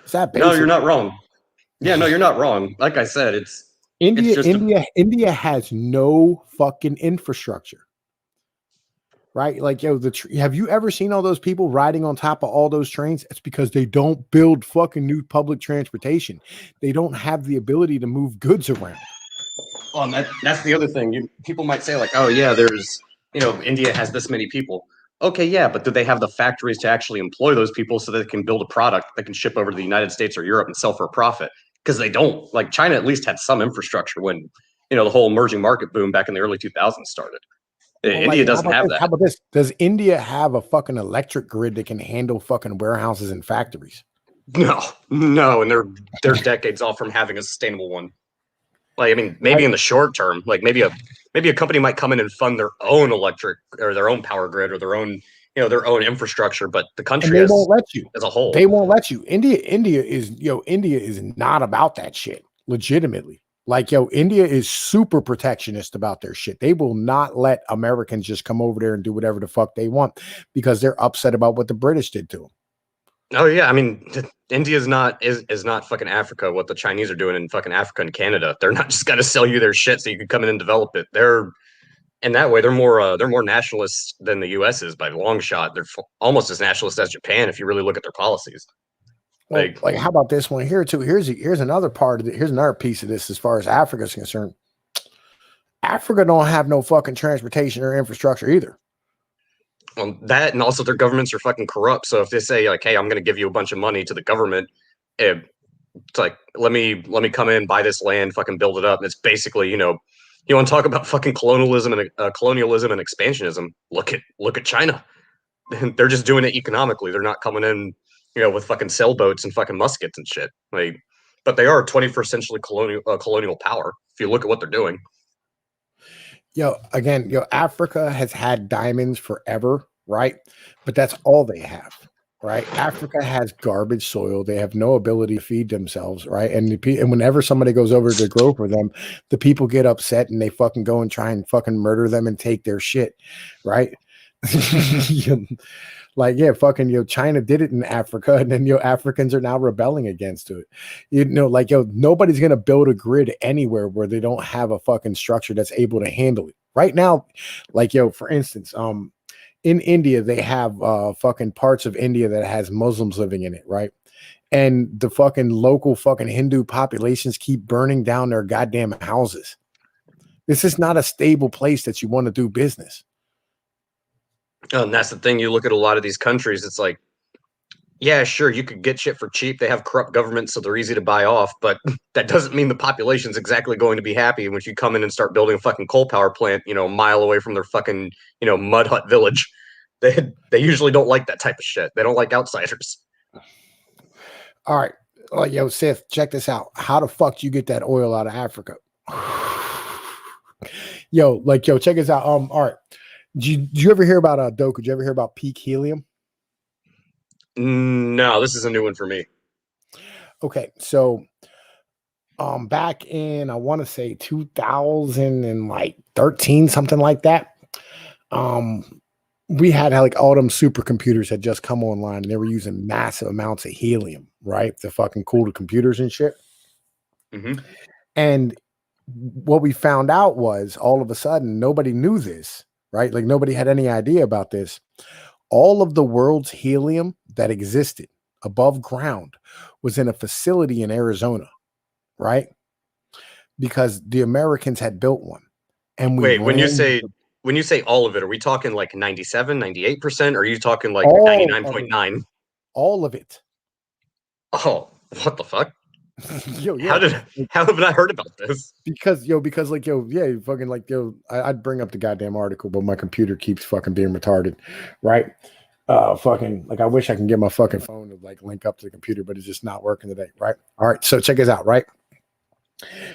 Is that basic? No, you're not wrong. Yeah, no, you're not wrong. Like I said, India has no fucking infrastructure. Right? Have you ever seen all those people riding on top of all those trains? It's because they don't build fucking new public transportation. They don't have the ability to move goods around. Well, that's the other thing. People might say like, oh yeah, there's, India has this many people. Okay, yeah, but do they have the factories to actually employ those people so that they can build a product that can ship over to the United States or Europe and sell for a profit? Because they don't. Like China at least had some infrastructure when, the whole emerging market boom back in the early 2000s started. India doesn't have that. How about this? Does India have a fucking electric grid that can handle fucking warehouses and factories? No, and they're decades off from having a sustainable one. Like, maybe in the short term, like maybe a company might come in and fund their own electric or their own power grid or their own infrastructure, but the country won't let you as a whole. They won't let you. India is not about that shit. Legitimately. India is super protectionist about their shit. They will not let Americans just come over there and do whatever the fuck they want because they're upset about what the British did to them. Oh yeah, I mean, India is not fucking Africa. What the Chinese are doing in fucking Africa and Canada, they're not just gonna sell you their shit so you can come in and develop it. They're in that way they're more nationalist than the U.S. is by a long shot. They're almost as nationalist as Japan if you really look at their policies. Well, Like, like how about this one here too? Here's another part of it. Here's another piece of this as far as Africa is concerned. Africa don't have no fucking transportation or infrastructure either. that and also their governments are fucking corrupt. So if they say like, "Hey, I'm going to give you a bunch of money to the government," it's like, let me come in, buy this land, fucking build it up. And it's basically, you want to talk about fucking colonialism and expansionism. Look at China. They're just doing it economically. They're not coming in, with fucking sailboats and fucking muskets and shit. Like, but they are a 21st century colonial power. If you look at what they're doing. Africa has had diamonds forever, right? But that's all they have, right? Africa has garbage soil. They have no ability to feed themselves, right? And whenever somebody goes over to grow for them, the people get upset and they fucking go and try and fucking murder them and take their shit, right? Like, yeah, fucking, China did it in Africa, and then, Africans are now rebelling against it. Nobody's going to build a grid anywhere where they don't have a fucking structure that's able to handle it. Right now, like, for instance, in India, they have fucking parts of India that has Muslims living in it, right? And the fucking local fucking Hindu populations keep burning down their goddamn houses. This is not a stable place that you want to do business. And that's the thing. You look at a lot of these countries, it's like, yeah, sure, you could get shit for cheap. They have corrupt governments, so they're easy to buy off. But that doesn't mean the population's exactly going to be happy when you come in and start building a fucking coal power plant, a mile away from their fucking, mud hut village. They usually don't like that type of shit. They don't like outsiders. All right. Seth, check this out. How the fuck do you get that oil out of Africa? Check this out. All right. Did you ever hear about Doku? Did you ever hear about peak helium? No, this is a new one for me. Okay, so back in, I want to say 2013, something like that. We had like all them supercomputers had just come online and they were using massive amounts of helium, right? To fucking cool the computers and shit. Mm-hmm. And what we found out was all of a sudden nobody knew this, right? Like nobody had any idea about this. All of the world's helium that existed above ground was in a facility in Arizona, right? Because the Americans had built one. And wait, when you say all of it, are we talking like 97, 98%? Or are you talking like 99.9? All of it. Oh, what the fuck? Yeah. How have I heard about this? Because fucking I'd bring up the goddamn article, but my computer keeps fucking being retarded, right? Fucking I wish I can get my fucking phone to like link up to the computer, but it's just not working today, right? All right, so check this out, right?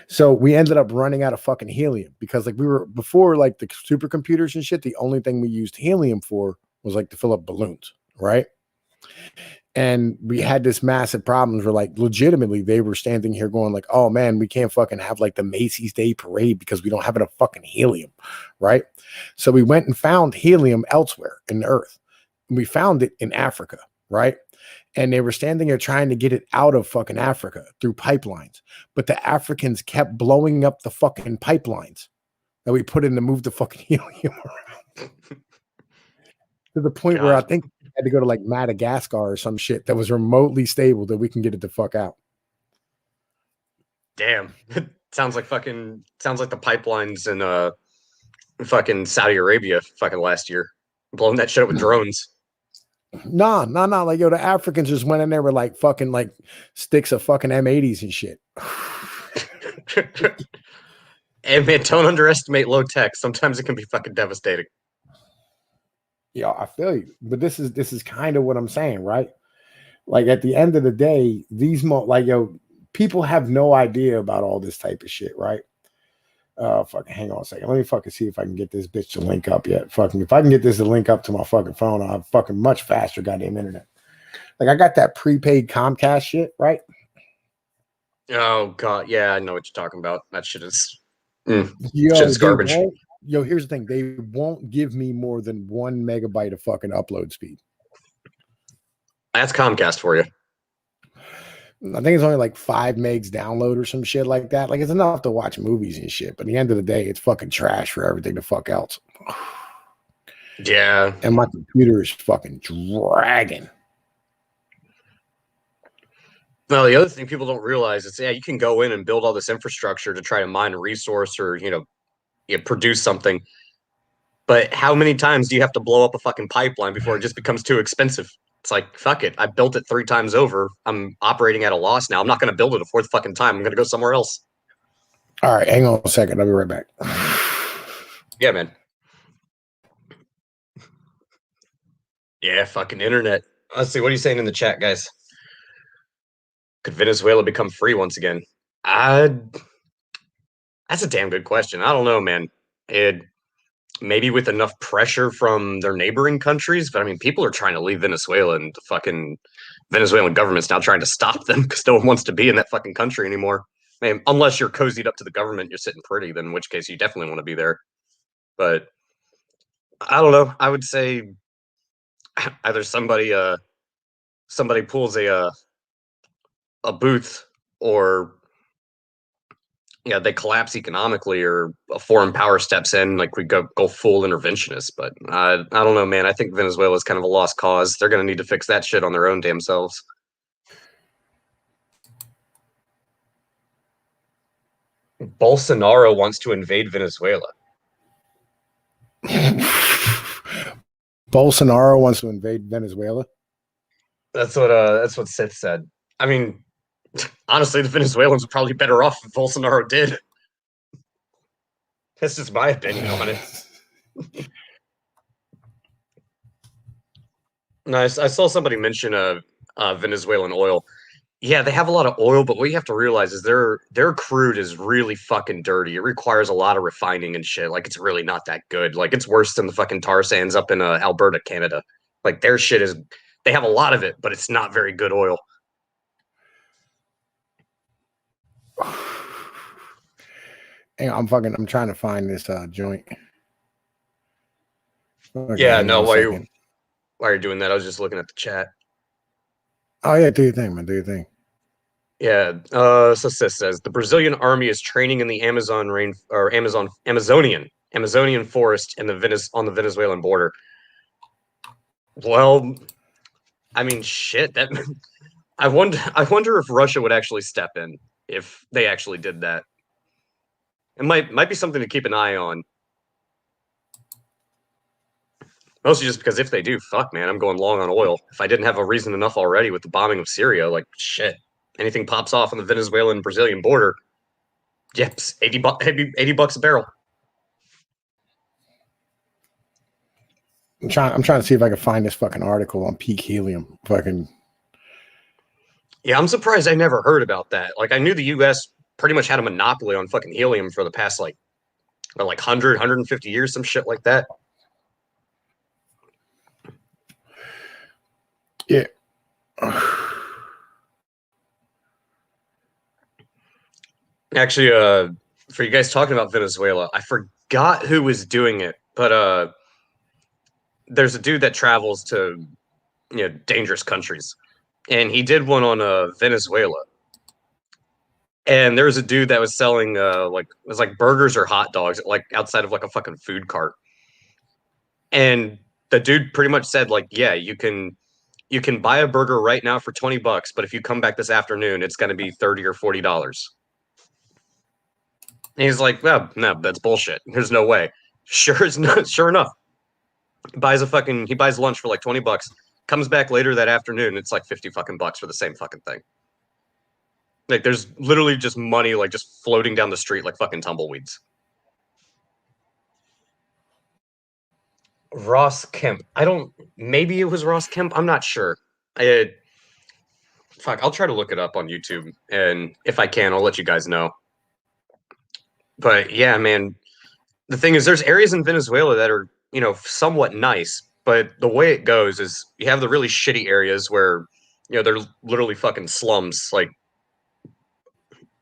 So we ended up running out of fucking helium because we were before the supercomputers and shit. The only thing we used helium for was to fill up balloons, right? And we had this massive problems where legitimately they were standing here going oh man, we can't fucking have the Macy's Day Parade because we don't have enough fucking helium, right? So we went and found helium elsewhere in the earth. And we found it in Africa, right? And they were standing there trying to get it out of fucking Africa through pipelines. But the Africans kept blowing up the fucking pipelines that we put in to move the fucking helium around. To the point where I think we had to go to Madagascar or some shit that was remotely stable that we can get it the fuck out. Damn. sounds like the pipelines in fucking Saudi Arabia fucking last year. Blowing that shit up with drones. No. The Africans just went in there with fucking sticks of fucking M80s and shit. And man, don't underestimate low tech. Sometimes it can be fucking devastating. Yeah, I feel you. But this is kind of what I'm saying, right? At the end of the day, these people have no idea about all this type of shit, right? Fucking hang on a second. Let me fucking see if I can get this bitch to link up yet. Fucking if I can get this to link up to my fucking phone, I'll have fucking much faster goddamn internet. I got that prepaid Comcast shit, right? Oh god, yeah, I know what you're talking about. That shit is shit's garbage. Here's the thing. They won't give me more than 1 megabyte of fucking upload speed. That's Comcast for you. I think it's only like 5 megs download or some shit like that. Like it's enough to watch movies and shit. But at the end of the day, it's fucking trash for everything the fuck else. Yeah. And my computer is fucking dragging. Well, the other thing people don't realize is, you can go in and build all this infrastructure to try to mine a resource or, produce something. But how many times do you have to blow up a fucking pipeline before it just becomes too expensive? It's like, fuck it. I built it 3 times over. I'm operating at a loss now. I'm not going to build it a 4th fucking time. I'm going to go somewhere else. All right, hang on a second. I'll be right back. Yeah, man. Yeah, fucking internet. Let's see. What are you saying in the chat, guys? Could Venezuela become free once again? That's a damn good question. I don't know, man. Maybe with enough pressure from their neighboring countries, but I mean, people are trying to leave Venezuela, and the fucking Venezuelan government's now trying to stop them because no one wants to be in that fucking country anymore. I mean, unless you're cozied up to the government, you're sitting pretty, then in which case you definitely want to be there. But I don't know. I would say either somebody pulls a booth, or they collapse economically, or a foreign power steps in, like we go full interventionist. But I don't know, man. I think Venezuela is kind of a lost cause. They're going to need to fix that shit on their own damn selves. Bolsonaro wants to invade Venezuela. Bolsonaro wants to invade Venezuela. That's what Sith said. I mean, honestly, the Venezuelans are probably better off if Bolsonaro did. That's just my opinion on it. Nice. I saw somebody mention Venezuelan oil. Yeah, they have a lot of oil, but what you have to realize is their crude is really fucking dirty. It requires a lot of refining and shit. Like, it's really not that good. Like, it's worse than the fucking tar sands up in Alberta, Canada. Like, their shit is, they have a lot of it, but it's not very good oil. I'm trying to find this joint. Okay, yeah, no, while you're doing that, I was just looking at the chat. Oh yeah, do your thing, man. Do your thing. Yeah, so Sis says the Brazilian army is training in the Amazonian forest in on the Venezuelan border. Well, I mean, shit. That I wonder if Russia would actually step in if they actually did that. It might be something to keep an eye on. Mostly just because if they do, fuck, man, I'm going long on oil. If I didn't have a reason enough already with the bombing of Syria, like, shit. Anything pops off on the Venezuelan-Brazilian border, yep, $80 a barrel. I'm trying to see if I can find this fucking article on peak helium. Yeah, I'm surprised I never heard about that. Like, I knew the U.S. pretty much had a monopoly on fucking helium for the past, like 150 years, some shit like that. Yeah. Actually, for you guys talking about Venezuela, I forgot who was doing it, but there's a dude that travels to dangerous countries, and he did one on Venezuela. And there was a dude that was selling it was like burgers or hot dogs like outside of like a fucking food cart. And the dude pretty much said, like, yeah, you can buy a burger right now for $20, but if you come back this afternoon, it's going to be $30 or $40. And he's like, well, no, that's bullshit. There's no way. Sure enough, he buys lunch for like $20, comes back later that afternoon, it's like 50 fucking bucks for the same fucking thing. Like, there's literally just money like just floating down the street like fucking tumbleweeds. Ross Kemp. Maybe it was Ross Kemp. I'm not sure. I'll try to look it up on YouTube, and if I can, I'll let you guys know. But yeah, man, the thing is, there's areas in Venezuela that are, somewhat nice, but the way it goes is you have the really shitty areas where, they're literally fucking slums, like,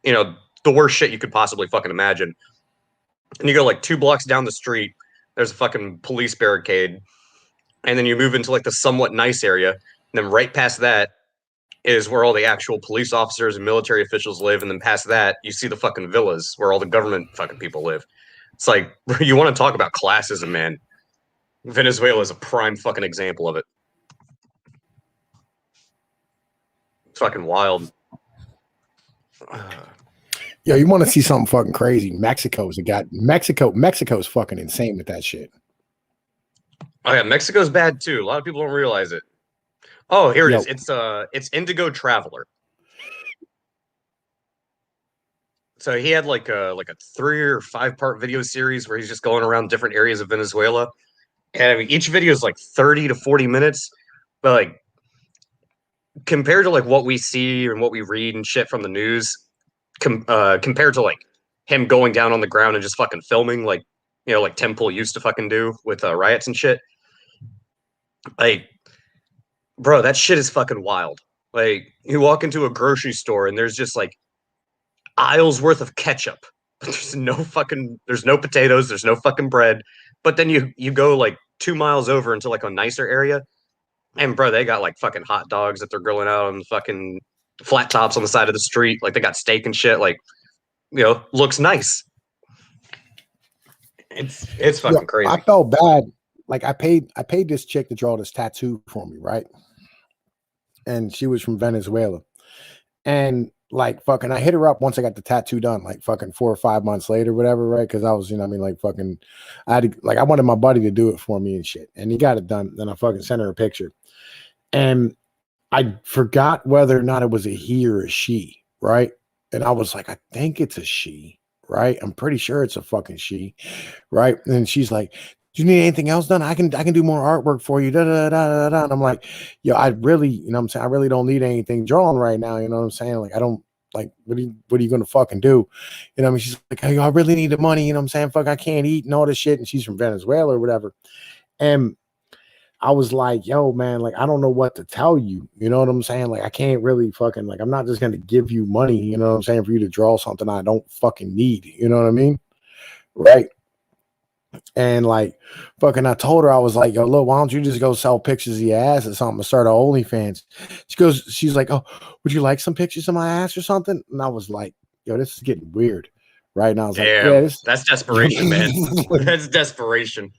the worst shit you could possibly fucking imagine. And you go like 2 blocks down the street, there's a fucking police barricade, and then you move into like the somewhat nice area, then right past that is where all the actual police officers and military officials live, and then past that, you see the fucking villas where all the government fucking people live. It's like, you want to talk about classism, man. Venezuela is a prime fucking example of it. It's fucking wild. Yo, you want to see something fucking crazy? Mexico's fucking insane with that shit. Oh yeah, Mexico's bad too. A lot of people don't realize it. Oh, here it is. It's Indigo Traveler. So he had like a 3 or 5 part video series where he's just going around different areas of Venezuela. And I mean, each video is like 30 to 40 minutes, but like compared to like what we see and what we read and shit from the news, compared to like him going down on the ground and just fucking filming, like, you know, like Temple used to fucking do with riots and shit. Like, bro, that shit is fucking wild. Like, you walk into a grocery store and there's just like aisles worth of ketchup. There's no potatoes, there's no fucking bread. But then you go like 2 miles over into like a nicer area, and bro, they got like fucking hot dogs that they're grilling out on the fucking flat tops on the side of the street. Like they got steak and shit. Like, you know, looks nice. It's fucking crazy. I felt bad. Like I paid this chick to draw this tattoo for me, right? And she was from Venezuela. And like fucking I hit her up once I got the tattoo done, like fucking 4 or 5 months later, whatever, right? Because I was, you know, I mean, like fucking I wanted my buddy to do it for me and shit. And he got it done. Then I fucking sent her a picture. And I forgot whether or not it was a he or a she, right? And I was like, I think it's a she, right? I'm pretty sure it's a fucking she, right? And she's like, do you need anything else done? I can do more artwork for you. Da, da, da, da, da. And I'm like, yo, I really, you know what I'm saying? I really don't need anything drawn right now. You know what I'm saying? Like, I don't like, what are you going to fucking do? You know what I mean? She's like, hey, I really need the money. You know what I'm saying? Fuck, I can't eat and all this shit. And she's from Venezuela or whatever. And I was like, yo, man, like, I don't know what to tell you. You know what I'm saying? Like, I can't really fucking, like, I'm not just going to give you money, you know what I'm saying, for you to draw something I don't fucking need. You know what I mean? Right. And like, fucking, I told her, I was like, yo, look, why don't you just go sell pictures of your ass or something and start an OnlyFans? She's like, oh, would you like some pictures of my ass or something? And I was like, yo, this is getting weird. Right. And I was damn, like, yeah, that's desperation, man. That's desperation.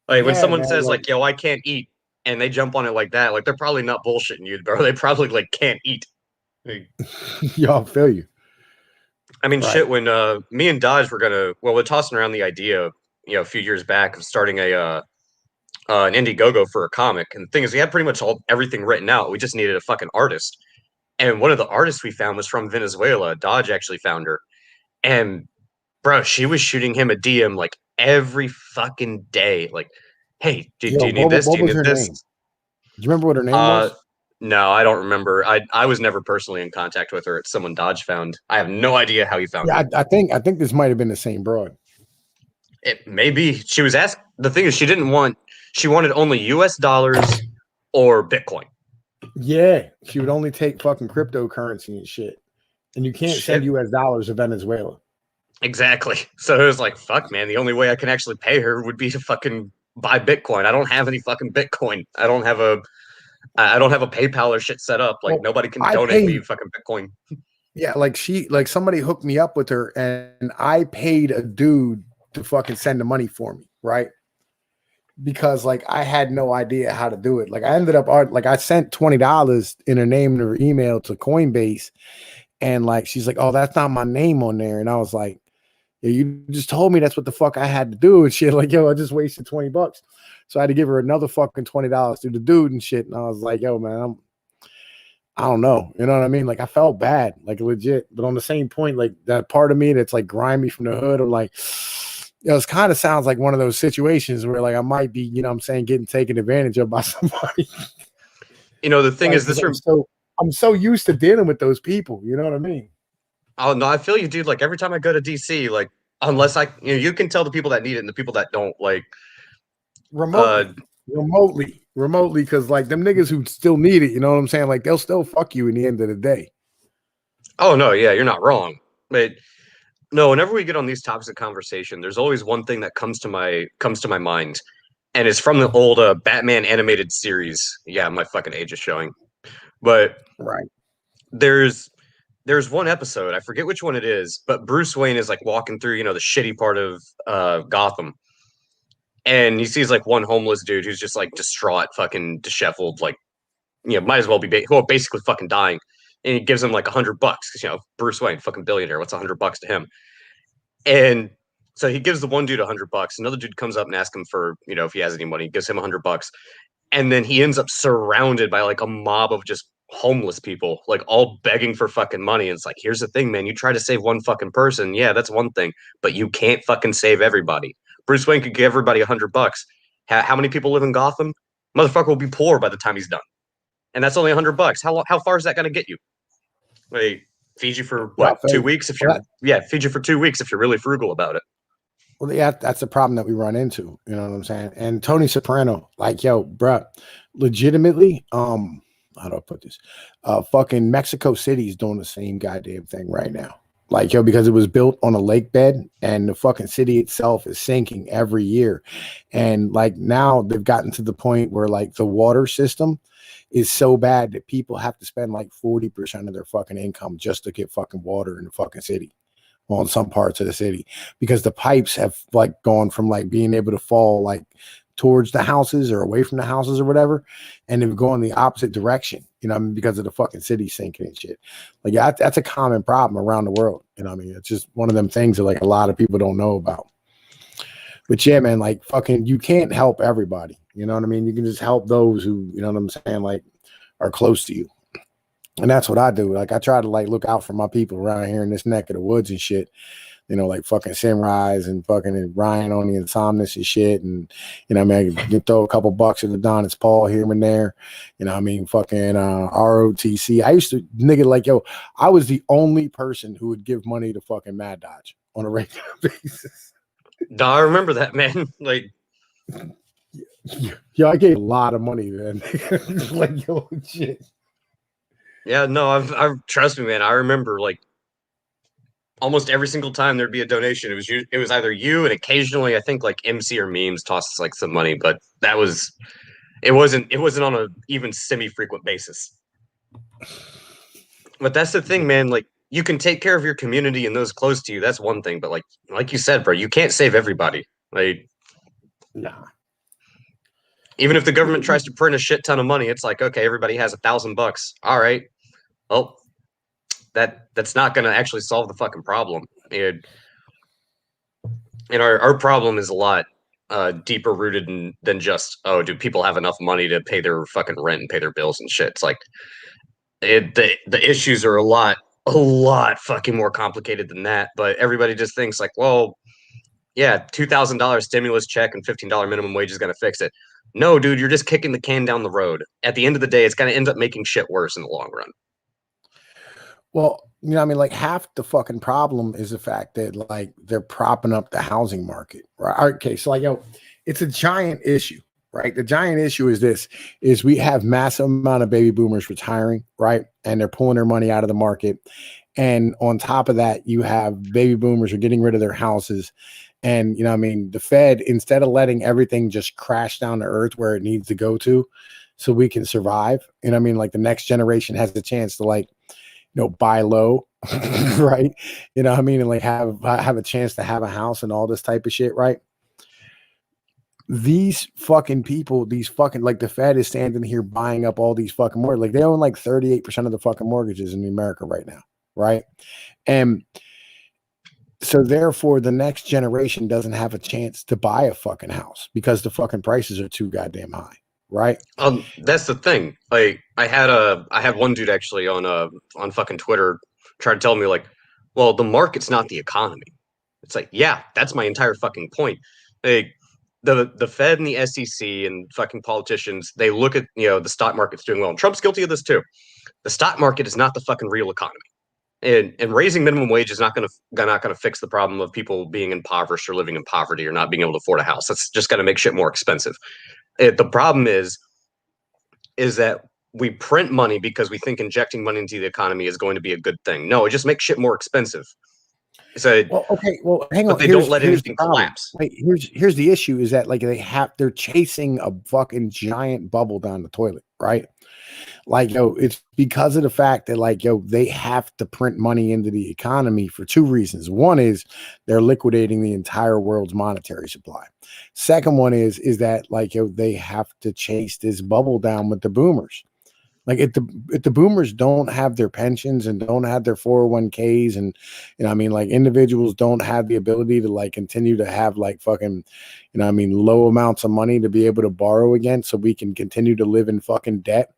Like when someone says like, yo, I can't eat, and they jump on it like that, like they're probably not bullshitting you, bro. They probably like can't eat. Like, y'all feel you. I mean, shit, when me and Dodge we're tossing around the idea, you know, a few years back of starting an Indiegogo for a comic. And the thing is, we had pretty much everything written out. We just needed a fucking artist. And one of the artists we found was from Venezuela. Dodge actually found her. And bro, she was shooting him a DM like every fucking day. Like, hey, do you need this? Do you need this? Name? Do you remember what her name was? No, I don't remember. I was never personally in contact with her. It's someone Dodge found. I have no idea how he found her. I think this might have been the same broad. It may be. She was asked. The thing is, she wanted only US dollars or Bitcoin. Yeah, she would only take fucking cryptocurrency and shit. And you can't send US dollars to Venezuela. Exactly. So it was like, fuck, man. The only way I can actually pay her would be to fucking buy Bitcoin. I don't have any fucking Bitcoin. I don't have a PayPal or shit set up. Like nobody can donate me fucking Bitcoin. Yeah, like somebody hooked me up with her, and I paid a dude to fucking send the money for me, right? Because like I had no idea how to do it. Like I ended up I sent $20 in her name and her email to Coinbase, and like she's like, oh, that's not my name on there. And I was like, yeah, you just told me that's what the fuck I had to do and shit. Like, yo, I just wasted $20. So I had to give her another fucking $20 to the dude and shit. And I was like, yo, man, I don't know. You know what I mean? Like I felt bad, like legit. But on the same point, like that part of me that's like grimy from the hood, I'm like, you know, it kind of sounds like one of those situations where like I might be, you know what I'm saying, getting taken advantage of by somebody. You know, the thing is this I'm so used to dealing with those people, you know what I mean? Oh no, I feel you, dude. Like every time I go to DC, like unless you can tell the people that need it and the people that don't, like remotely, because like them niggas who still need it, you know what I'm saying? Like they'll still fuck you in the end of the day. Oh no, yeah, you're not wrong. But no, whenever we get on these topics of conversation, there's always one thing that comes to my mind. and it's from the old Batman animated series. Yeah, my fucking age is showing. But Right. there's one episode, I forget which one it is, but Bruce Wayne is like walking through, the shitty part of Gotham, and he sees like one homeless dude who's just like distraught, fucking disheveled, like might as well be basically fucking dying, and he gives him like $100 because Bruce Wayne, fucking billionaire, what's $100 to him? And so he gives the one dude $100. Another dude comes up and asks him for if he has any money. He gives him $100, and then he ends up surrounded by like a mob of just homeless people, like all begging for fucking money. And it's like, here's the thing, man. You try to save one fucking person, yeah, that's one thing, but you can't fucking save everybody. Bruce Wayne could give everybody $100. How many people live in Gotham? Motherfucker will be poor by the time he's done, and that's only $100. How far is that going to get you? Like, feed you for what, 2 weeks if you're feed you for 2 weeks if you're really frugal about it. Well, yeah, that's the problem that we run into. You know what I'm saying? And Tony Soprano, like, yo, bruh, legitimately, how do I put this? Fucking Mexico City is doing the same goddamn thing right now. Like, yo, because it was built on a lake bed and the fucking city itself is sinking every year. And like now they've gotten to the point where like the water system is so bad that people have to spend like 40% of their fucking income just to get fucking water in the fucking city. Well, in some parts of the city, because the pipes have like gone from like being able to fall like towards the houses or away from the houses or whatever, and they've gone the opposite direction, because of the fucking city sinking and shit. Like, yeah, that's a common problem around the world. It's just one of them things that like a lot of people don't know about. But yeah, man, like fucking, you can't help everybody. You know what I mean? You can just help those who, you know what I'm saying, like are close to you. And that's what I do. Like, I try to like look out for my people around here in this neck of the woods and shit. Like fucking Simrise and fucking Ryan on the Insomnus and shit. And, I can throw a couple bucks at the Adonis Paul here and there. Fucking ROTC. I used to nigga like, yo, I was the only person who would give money to fucking Mad Dodge on a regular basis. No, I remember that, man. Like, yeah, I gave a lot of money then. Like, yo, shit. Yeah, no, I've trust me, man. I remember like almost every single time there'd be a donation, it was either you, and occasionally I think like MC or Memes tosses like some money, but it wasn't on a even semi-frequent basis. But that's the thing, man. Like, you can take care of your community and those close to you. That's one thing, but like you said, bro, you can't save everybody. Like, nah. Even if the government tries to print a shit ton of money, it's like, okay, everybody has $1,000. All right, well, that's not going to actually solve the fucking problem. And our problem is a lot deeper rooted than just, oh, do people have enough money to pay their fucking rent and pay their bills and shit? It's like the issues are a lot fucking more complicated than that. But everybody just thinks like, well, yeah, $2,000 stimulus check and $15 minimum wage is going to fix it. No, dude, you're just kicking the can down the road. At the end of the day, it's going to end up making shit worse in the long run. Well, like half the fucking problem is the fact that like they're propping up the housing market, right? Okay, so like, yo, it's a giant issue, right? The giant issue is we have massive amount of baby boomers retiring, right? And they're pulling their money out of the market. And on top of that, you have baby boomers are getting rid of their houses. And, the Fed, instead of letting everything just crash down to earth where it needs to go to so we can survive, like the next generation has the chance to like, buy low, right? And like have a chance to have a house and all this type of shit, right? These fucking people, these fucking, like the Fed is standing here buying up all these fucking mortgages. Like they own like 38% of the fucking mortgages in America right now, right? And so therefore the next generation doesn't have a chance to buy a fucking house because the fucking prices are too goddamn high, right? That's the thing. Like I had one dude actually on fucking Twitter try to tell me like, well, the market's not the economy. It's like, yeah, that's my entire fucking point. Like the Fed and the SEC and fucking politicians, they look at the stock market's doing well. And Trump's guilty of this too. The stock market is not the fucking real economy. And raising minimum wage is not gonna fix the problem of people being impoverished or living in poverty or not being able to afford a house. That's just gonna make shit more expensive. The problem is that we print money because we think injecting money into the economy is going to be a good thing. No, it just makes shit more expensive. So, Well, okay. Well, hang but on. they don't let Here's the anything problem. collapse. Wait, here's the issue is that like they're chasing a fucking giant bubble down the toilet, right? Like, yo, it's because of the fact that like, yo, they have to print money into the economy for two reasons. One is they're liquidating the entire world's monetary supply. Second one is that like, yo, they have to chase this bubble down with the boomers. Like if the boomers don't have their pensions and don't have their 401ks and I mean like individuals don't have the ability to like continue to have like fucking I mean low amounts of money to be able to borrow again so we can continue to live in fucking debt,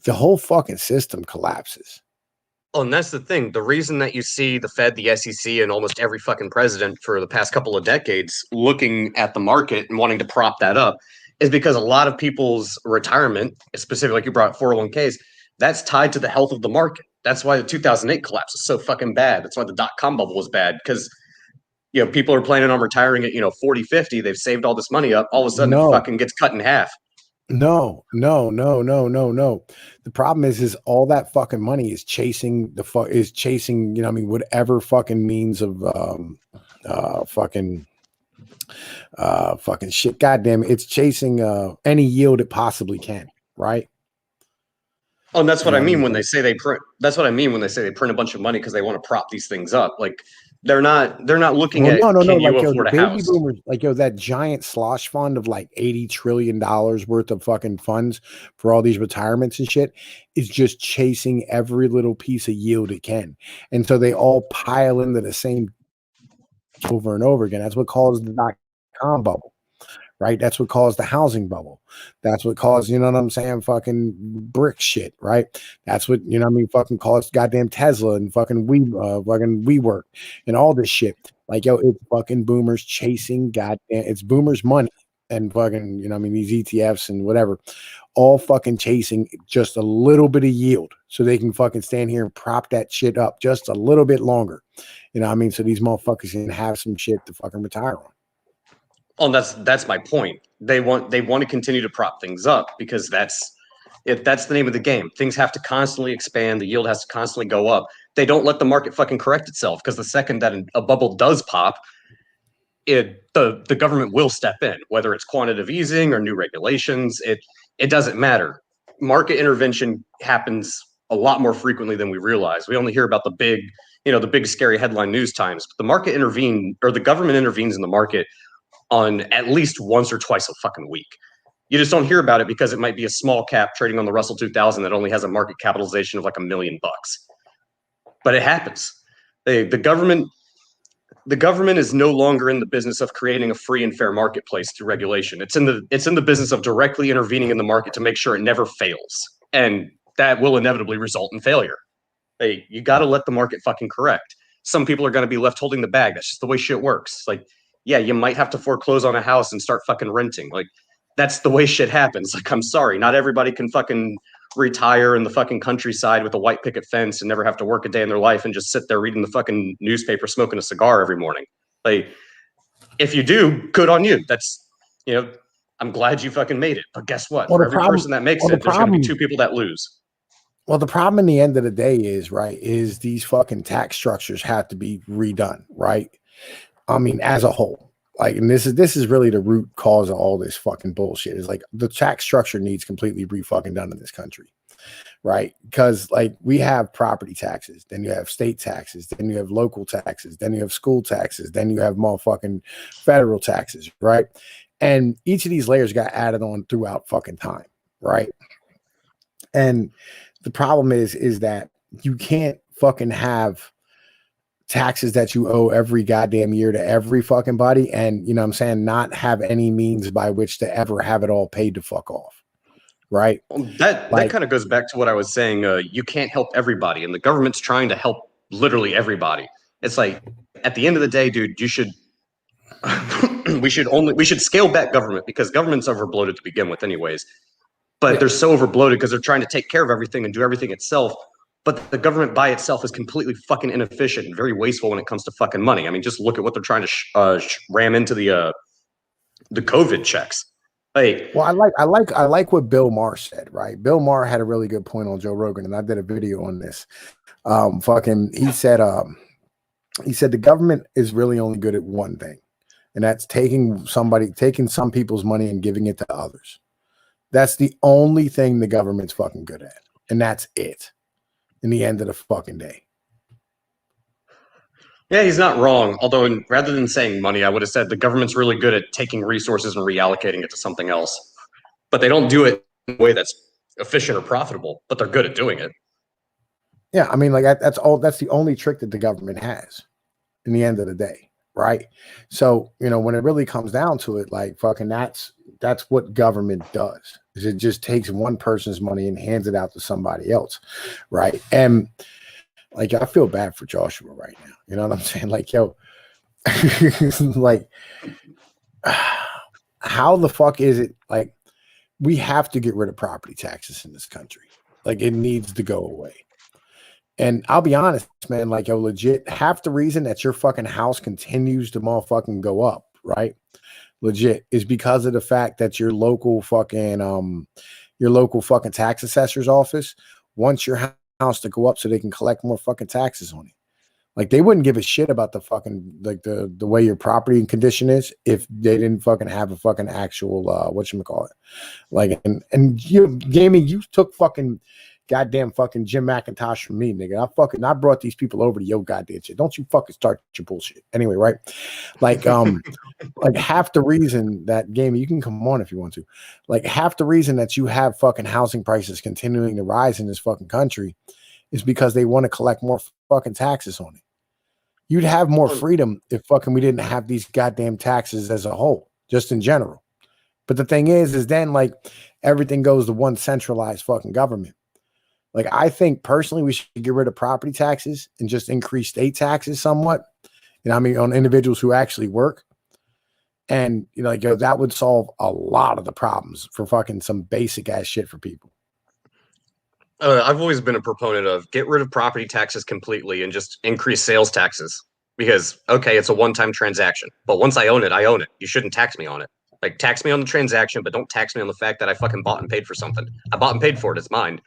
the whole fucking system collapses. Oh, and that's the thing. The reason that you see the Fed, the SEC, and almost every fucking president for the past couple of decades looking at the market and wanting to prop that up is because a lot of people's retirement, specifically like you brought 401ks, that's tied to the health of the market. That's why the 2008 collapse is so fucking bad. That's why the dot-com bubble was bad because people are planning on retiring at 40, 50. They've saved all this money up. All of a sudden, it No, fucking gets cut in half. no, no, no, no, no, no. The problem is all that fucking money is chasing I mean, whatever fucking means of fucking fucking shit. Goddamn it. It's chasing any yield it possibly can, right? Oh, and that's You what know I what I mean mean? when they say they print. That's what I mean when they say they print a bunch of money because they want to prop these things up. Like they're not looking Well, at no, no, no. can you Like, yo, the afford a baby house? boomers, like, yo, that giant slosh fund of like $80 trillion worth of fucking funds for all these retirements and shit is just chasing every little piece of yield it can. And so they all pile into the same over and over again. That's what caused the dot-com bubble, right? That's what caused the housing bubble. That's what caused, you know what I'm saying, fucking brick shit, right? That's what, you know what I mean, fucking caused goddamn Tesla and fucking WeWork and all this shit. Like, yo, it's fucking boomers chasing it's boomers money and fucking, you know what I mean, these ETFs and whatever, all fucking chasing just a little bit of yield so they can fucking stand here and prop that shit up just a little bit longer. You know what I mean? So these motherfuckers can have some shit to fucking retire on. Oh, and that's my point. They want to continue to prop things up because that's the name of the game. Things have to constantly expand. The yield has to constantly go up. They don't let the market fucking correct itself because the second that a bubble does pop, the government will step in, whether it's quantitative easing or new regulations. It doesn't matter. Market intervention happens a lot more frequently than we realize. We only hear about the big scary headline news times. But the government intervenes in the market on at least once or twice a fucking week. You just don't hear about it because it might be a small cap trading on the Russell 2000 that only has a market capitalization of like $1 million. But it happens. The government is no longer in the business of creating a free and fair marketplace through regulation. It's in the business of directly intervening in the market to make sure it never fails, and that will inevitably result in failure. You got to let the market fucking correct. Some people are going to be left holding the bag. That's just the way shit works. Like, yeah, you might have to foreclose on a house and start fucking renting. Like, that's the way shit happens. Like, I'm sorry, not everybody can fucking retire in the fucking countryside with a white picket fence and never have to work a day in their life and just sit there reading the fucking newspaper, smoking a cigar every morning. Like, if you do, good on you. That's, I'm glad you fucking made it. But guess what? Well, For the every problem, person that makes well, the it, there's going to be problem, two people that lose. well, the problem in the end of the day is these fucking tax structures have to be redone, right? I mean, as a whole. Like, and this is really the root cause of all this fucking bullshit. Is like the tax structure needs completely re-fucking done in this country, right? Because like we have property taxes, then you have state taxes, then you have local taxes, then you have school taxes, then you have motherfucking federal taxes, right? And each of these layers got added on throughout fucking time, right? And the problem is that you can't fucking have taxes that you owe every goddamn year to every fucking body, and you know what I'm saying, not have any means by which to ever have it all paid to fuck off, right? That Like, kind of goes back to what I was saying. You can't help everybody, and the government's trying to help literally everybody. It's like at the end of the day, dude, you should we should scale back government because government's overbloated to begin with, anyways. But they're so overbloated because they're trying to take care of everything and do everything itself. But the government by itself is completely fucking inefficient and very wasteful when it comes to fucking money. I mean, just look at what they're trying to ram into the COVID checks. Like, well, I like what Bill Maher said, right? Bill Maher had a really good point on Joe Rogan, and I did a video on this. Fucking, he said, He said the government is really only good at one thing, and that's taking some people's money and giving it to others. That's the only thing the government's fucking good at, and that's it. In the end of the fucking day. Yeah, he's not wrong. Although, rather than saying money, I would have said the government's really good at taking resources and reallocating it to something else. But they don't do it in a way that's efficient or profitable, but they're good at doing it. Yeah, I mean, like that's all. That's the only trick that the government has. In the end of the day, right? So when it really comes down to it, like fucking, that's what government does. Is it just takes one person's money and hands it out to somebody else, right? And like I feel bad for Joshua right now. You know what I'm saying? Like, yo, like, how the fuck is it? Like, we have to get rid of property taxes in this country. Like, it needs to go away. And I'll be honest, man, like, yo, legit, half the reason that your fucking house continues to motherfucking go up, right? Legit, is because of the fact that your local fucking tax assessor's office wants your house to go up so they can collect more fucking taxes on it. Like, they wouldn't give a shit about the fucking, like, the way your property condition is if they didn't fucking have a fucking actual whatchamacallit. Like, and you, Gaming, you took fucking goddamn fucking Jim McIntosh from me, nigga. I brought these people over to your goddamn shit. Don't you fucking start your bullshit. Anyway, right? Like, like half the reason that Gaming, you can come on if you want to. Like, half the reason that you have fucking housing prices continuing to rise in this fucking country is because they want to collect more fucking taxes on it. You'd have more freedom if fucking we didn't have these goddamn taxes as a whole, just in general. But the thing is then like everything goes to one centralized fucking government. Like, I think personally we should get rid of property taxes and just increase state taxes somewhat. I mean, on individuals who actually work. And, like, that would solve a lot of the problems for fucking some basic ass shit for people. I've always been a proponent of get rid of property taxes completely and just increase sales taxes. Because, okay, it's a one-time transaction. But once I own it, I own it. You shouldn't tax me on it. Like, tax me on the transaction, but don't tax me on the fact that I fucking bought and paid for something. I bought and paid for it. It's mine.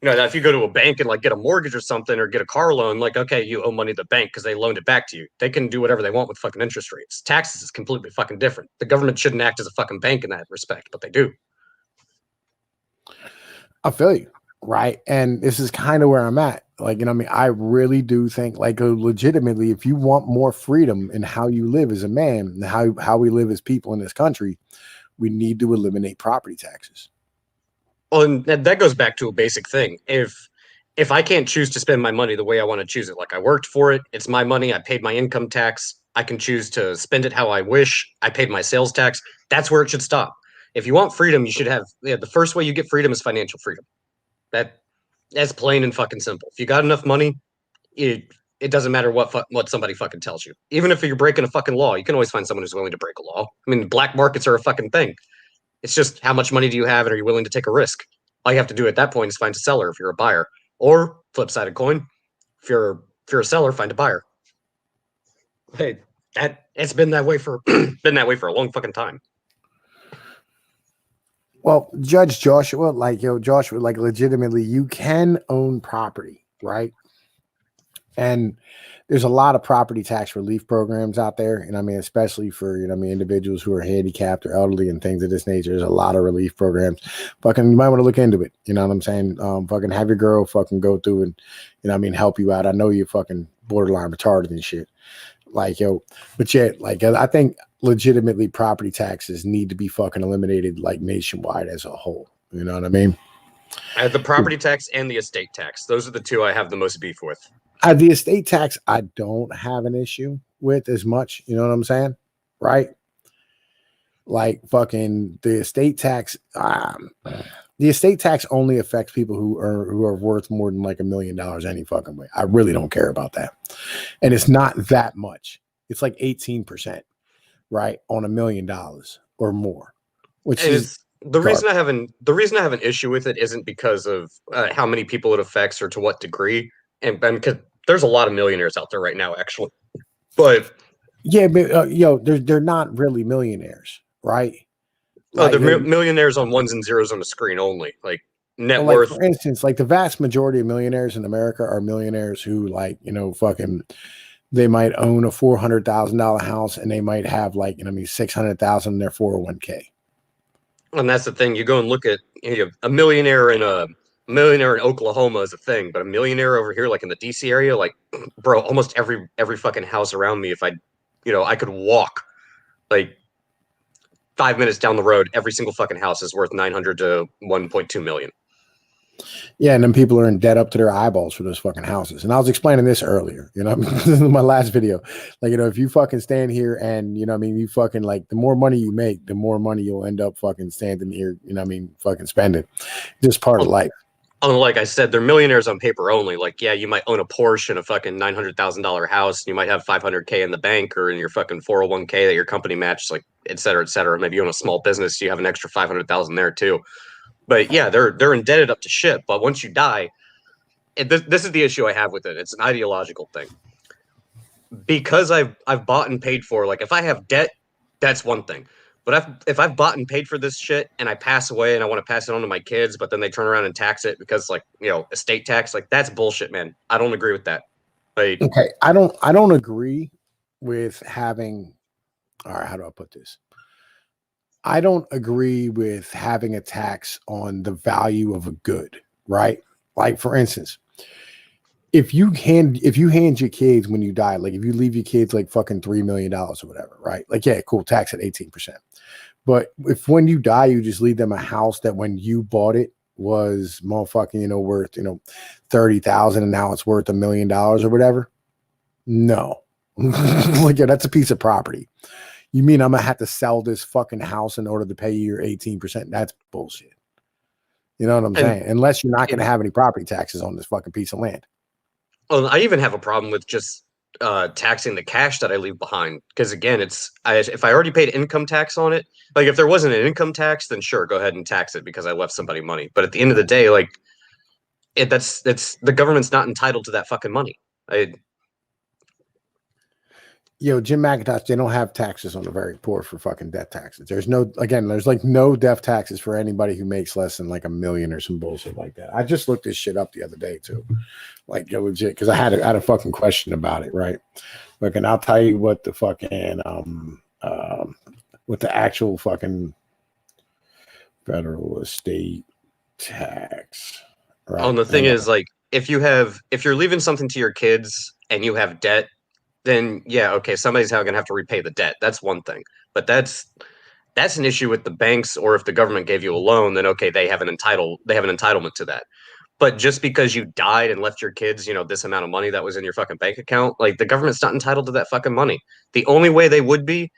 Now if you go to a bank and like get a mortgage or something or get a car loan, like, okay, you owe money to the bank because they loaned it back to you. They can do whatever they want with fucking interest rates. Taxes is completely fucking different. The government shouldn't act as a fucking bank in that respect, but they do. I feel you, right? And this is kind of where I'm at. Like, I mean, I really do think, like, legitimately, if you want more freedom in how you live as a man and how we live as people in this country, we need to eliminate property taxes. Well, and that goes back to a basic thing. If I can't choose to spend my money the way I want to choose it, like I worked for it, it's my money, I paid my income tax, I can choose to spend it how I wish, I paid my sales tax, that's where it should stop. If you want freedom, you should have, the first way you get freedom is financial freedom. That's plain and fucking simple. If you got enough money, it doesn't matter what somebody fucking tells you. Even if you're breaking a fucking law, you can always find someone who's willing to break a law. I mean, black markets are a fucking thing. It's just how much money do you have and are you willing to take a risk? All you have to do at that point is find a seller if you're a buyer. Or flip side of coin, if you're a seller, find a buyer. Hey, it's been that way for a long fucking time. Well, Judge Joshua, like, Joshua, like, legitimately, you can own property, right? And there's a lot of property tax relief programs out there. And I mean, especially for, individuals who are handicapped or elderly and things of this nature, there's a lot of relief programs. Fucking, you might want to look into it. You know what I'm saying? Fucking have your girl fucking go through and, help you out. I know you're fucking borderline retarded and shit. Like, but yet, like, I think legitimately property taxes need to be fucking eliminated, like, nationwide as a whole. You know what I mean? The property tax and the estate tax. Those are the two I have the most beef with. The estate tax, I don't have an issue with as much. You know what I'm saying? Right? Like, fucking the estate tax. The estate tax only affects people who are worth more than like $1 million any fucking way. I really don't care about that. And it's not that much. It's like 18%, right? On $1 million or more, which is the reason I have an issue with it isn't because of how many people it affects or to what degree. And because there's a lot of millionaires out there right now, actually. But yeah, but they're not really millionaires, right? They're millionaires on ones and zeros on the screen only. Like, net Like worth. for instance, like the vast majority of millionaires in America are millionaires who like, fucking they might own a $400,000 house and they might have like, 600,000 in their 401k. And that's the thing. You go and look at a millionaire in Oklahoma is a thing, but a millionaire over here, like in the DC area, like, bro, almost every fucking house around me, if I could walk like 5 minutes down the road, every single fucking house is worth 900 to 1.2 million. Yeah, and then people are in debt up to their eyeballs for those fucking houses. And I was explaining this earlier, this is my last video. Like, if you fucking stand here and, you fucking like the more money you make, the more money you'll end up fucking standing here, fucking spending. Just part of life. Like I said, they're millionaires on paper only. Like, yeah, you might own a Porsche and a fucking $900,000 house. You might have $500K in the bank or in your fucking 401k that your company matches, like, et cetera, et cetera. Maybe you own a small business, you have an extra 500,000 there too. But yeah, they're indebted up to shit. But once you die, this is the issue I have with it. It's an ideological thing. Because I've bought and paid for, like, if I have debt, that's one thing. But if I've bought and paid for this shit and I pass away and I want to pass it on to my kids, but then they turn around and tax it because, like, estate tax, like, that's bullshit, man. I don't agree with that. Like, okay, I don't agree with having. All right, how do I put this? I don't agree with having a tax on the value of a good, right? Like, for instance, if you hand your kids when you die, like if you leave your kids like fucking $3 million or whatever, right? Like, yeah, cool, tax at 18%. But if when you die, you just leave them a house that when you bought it was motherfucking, worth, 30,000 and now it's worth $1 million or whatever. No. Like, yeah, that's a piece of property. You mean I'm gonna have to sell this fucking house in order to pay you your 18%? That's bullshit. You know what I'm saying? Unless you're not gonna have any property taxes on this fucking piece of land. Well, I even have a problem with just taxing the cash that I leave behind. Because again, if I already paid income tax on it, like if there wasn't an income tax, then sure, go ahead and tax it because I left somebody money. But at the end of the day, like that's the government's not entitled to that fucking money. Jim McIntosh, they don't have taxes on the very poor for fucking death taxes. There's like no death taxes for anybody who makes less than like $1 million or some bullshit like that. I just looked this shit up the other day too. Like, legit, because I had a fucking question about it, right? Look, and I'll tell you what the fucking what the actual fucking federal estate tax. Right. The thing is, like, if you're leaving something to your kids and you have debt, then yeah, okay, somebody's going to have to repay the debt. That's one thing. But that's an issue with the banks, or if the government gave you a loan, then okay, they have an entitlement to that. But just because you died and left your kids, this amount of money that was in your fucking bank account, like, the government's not entitled to that fucking money. The only way they would be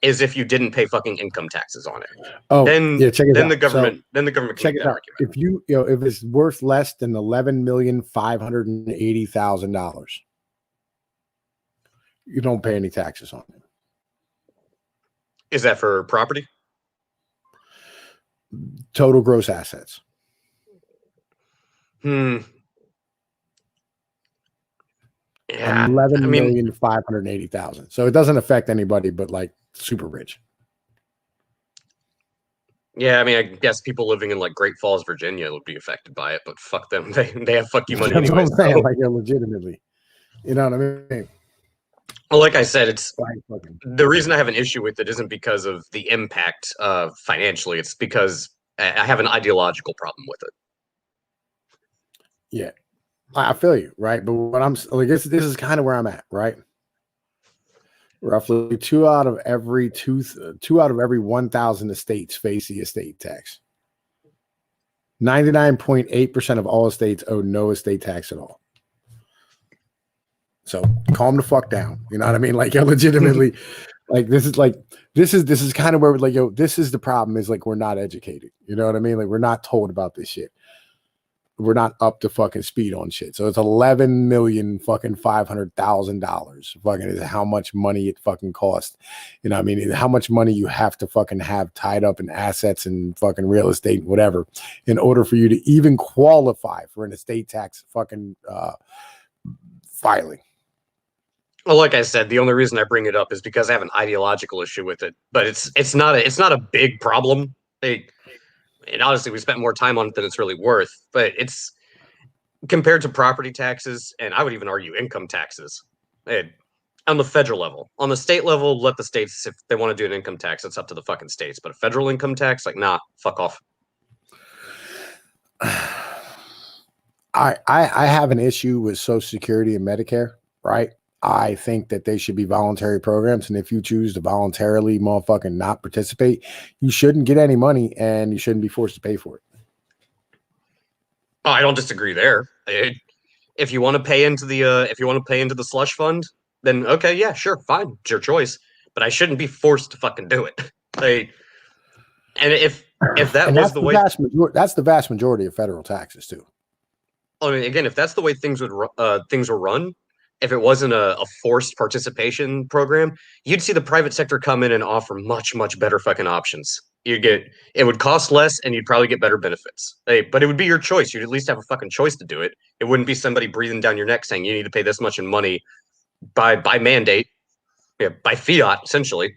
is if you didn't pay fucking income taxes on it. Oh, then yeah, check it then out. the government can Check make it that out. argument. If it's worth less than $11,580,000, you don't pay any taxes on it. Is that for property? Total gross assets. Yeah. 11,580,000. So it doesn't affect anybody but like super rich. Yeah, I mean, I guess people living in like Great Falls, Virginia would be affected by it, but fuck them. They have fuck you money That's anyway. what I'm saying, like, legitimately. You know what I mean? Well, like I said, it's the reason I have an issue with it isn't because of the impact financially. It's because I have an ideological problem with it. Yeah, I feel you, right? But what I'm like, this is kind of where I'm at, right? Roughly two out of every 1,000 estates face the estate tax. 99.8% of all estates owe no estate tax at all. So calm the fuck down. You know what I mean? Like, legitimately, like this is kind of where, like, this is the problem, is like, we're not educated. You know what I mean? Like, we're not told about this shit. We're not up to fucking speed on shit. So it's $11,500,000 fucking is how much money it fucking costs. You know what I mean? How much money you have to fucking have tied up in assets and fucking real estate and whatever in order for you to even qualify for an estate tax fucking filing. Well, like I said, the only reason I bring it up is because I have an ideological issue with it. But it's not a big problem. And honestly, we spent more time on it than it's really worth. But it's compared to property taxes, and I would even argue income taxes. On the federal level. On the state level, let the states, if they want to do an income tax, it's up to the fucking states. But a federal income tax, like, nah, fuck off. I have an issue with Social Security and Medicare, right? I think that they should be voluntary programs. And if you choose to voluntarily motherfucking not participate, you shouldn't get any money and you shouldn't be forced to pay for it. Oh, I don't disagree there. If you want to pay into the slush fund, then okay, yeah, sure, fine, it's your choice. But I shouldn't be forced to fucking do it. And if that And was the way, that's the vast majority of federal taxes too. I mean, again, if that's the way things were run, if it wasn't a forced participation program, you'd see the private sector come in and offer much, much better fucking options. It would cost less and you'd probably get better benefits. But it would be your choice. You'd at least have a fucking choice to do it. It wouldn't be somebody breathing down your neck saying you need to pay this much in money by mandate, by fiat, essentially.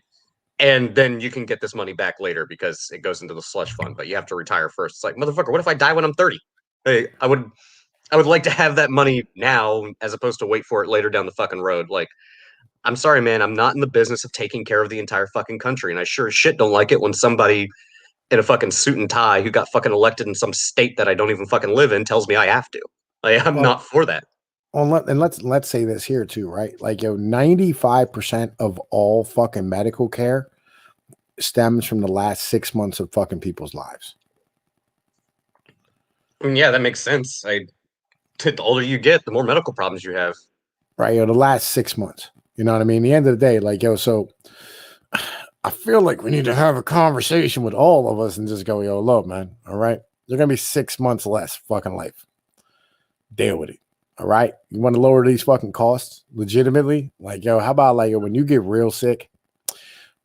And then you can get this money back later because it goes into the slush fund, but you have to retire first. It's like, motherfucker, what if I die when I'm 30? I would like to have that money now as opposed to wait for it later down the fucking road. Like, I'm sorry, man, I'm not in the business of taking care of the entire fucking country. And I sure as shit don't like it when somebody in a fucking suit and tie who got fucking elected in some state that I don't even fucking live in tells me I have to. Like, I'm not for that. And let's say this here too, right? Like, 95% of all fucking medical care stems from the last 6 months of fucking people's lives. I mean, yeah, that makes sense. The older you get, the more medical problems you have. Right, the last 6 months. You know what I mean? At the end of the day, like, so I feel like we need to have a conversation with all of us and just go, look, man, all right? They're going to be 6 months less fucking life. Deal with it. All right. You want to lower these fucking costs legitimately? Like, how about like when you get real sick,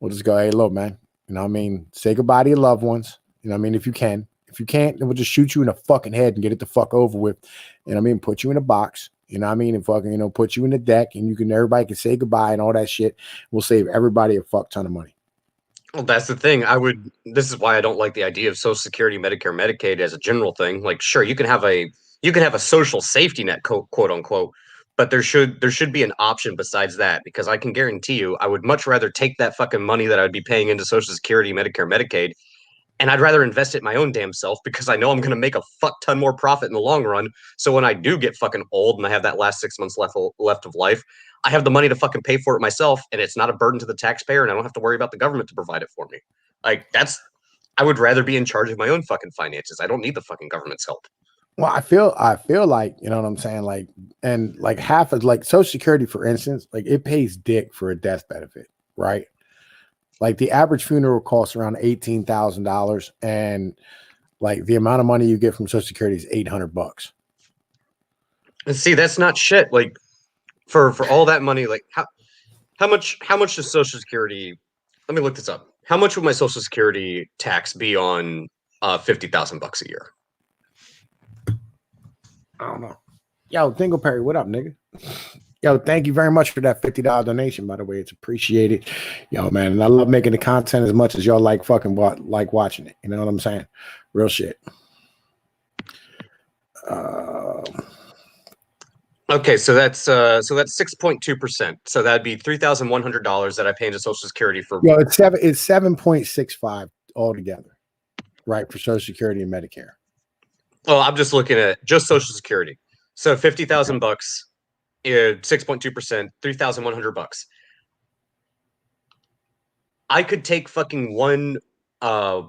we'll just go, hey, look, man, you know what I mean? Say goodbye to your loved ones. You know what I mean? If you can. If you can't, then we'll just shoot you in the fucking head and get it the fuck over with. You know what I mean? Put you in a box. You know what I mean? And fucking, put you in the deck and everybody can say goodbye and all that shit. We'll save everybody a fuck ton of money. Well, that's the thing. This is why I don't like the idea of Social Security, Medicare, Medicaid as a general thing. Like, sure, you can have a social safety net, quote unquote, but there should be an option besides that, because I can guarantee you, I would much rather take that fucking money that I'd be paying into Social Security, Medicare, Medicaid, and I'd rather invest it in my own damn self because I know I'm going to make a fuck ton more profit in the long run. So when I do get fucking old and I have that last 6 months left of life, I have the money to fucking pay for it myself, and it's not a burden to the taxpayer, and I don't have to worry about the government to provide it for me. Like, I would rather be in charge of my own fucking finances. I don't need the fucking government's help. Well, I feel like, you know what I'm saying? Like, and like half of like Social Security, for instance, like it pays dick for a death benefit, right? Like the average funeral costs around $18,000, and like the amount of money you get from Social Security is $800. And see, that's not shit. Like, for all that money, like how much does Social Security? Let me look this up. How much would my Social Security tax be on $50,000 a year? I don't know. Yo, Dingleberry, what up, nigga? Yo, thank you very much for that $50 donation, by the way. It's appreciated. Yo, man, and I love making the content as much as y'all like fucking like watching it. You know what I'm saying? Real shit. Okay, so that's 6.2%. So that'd be $3,100 that I pay into Social Security for. Yo, it's 7.65 altogether, right, for Social Security and Medicare. Oh, I'm just looking at just Social Security. So $50,000, 6.2%, $3,100. I could take fucking I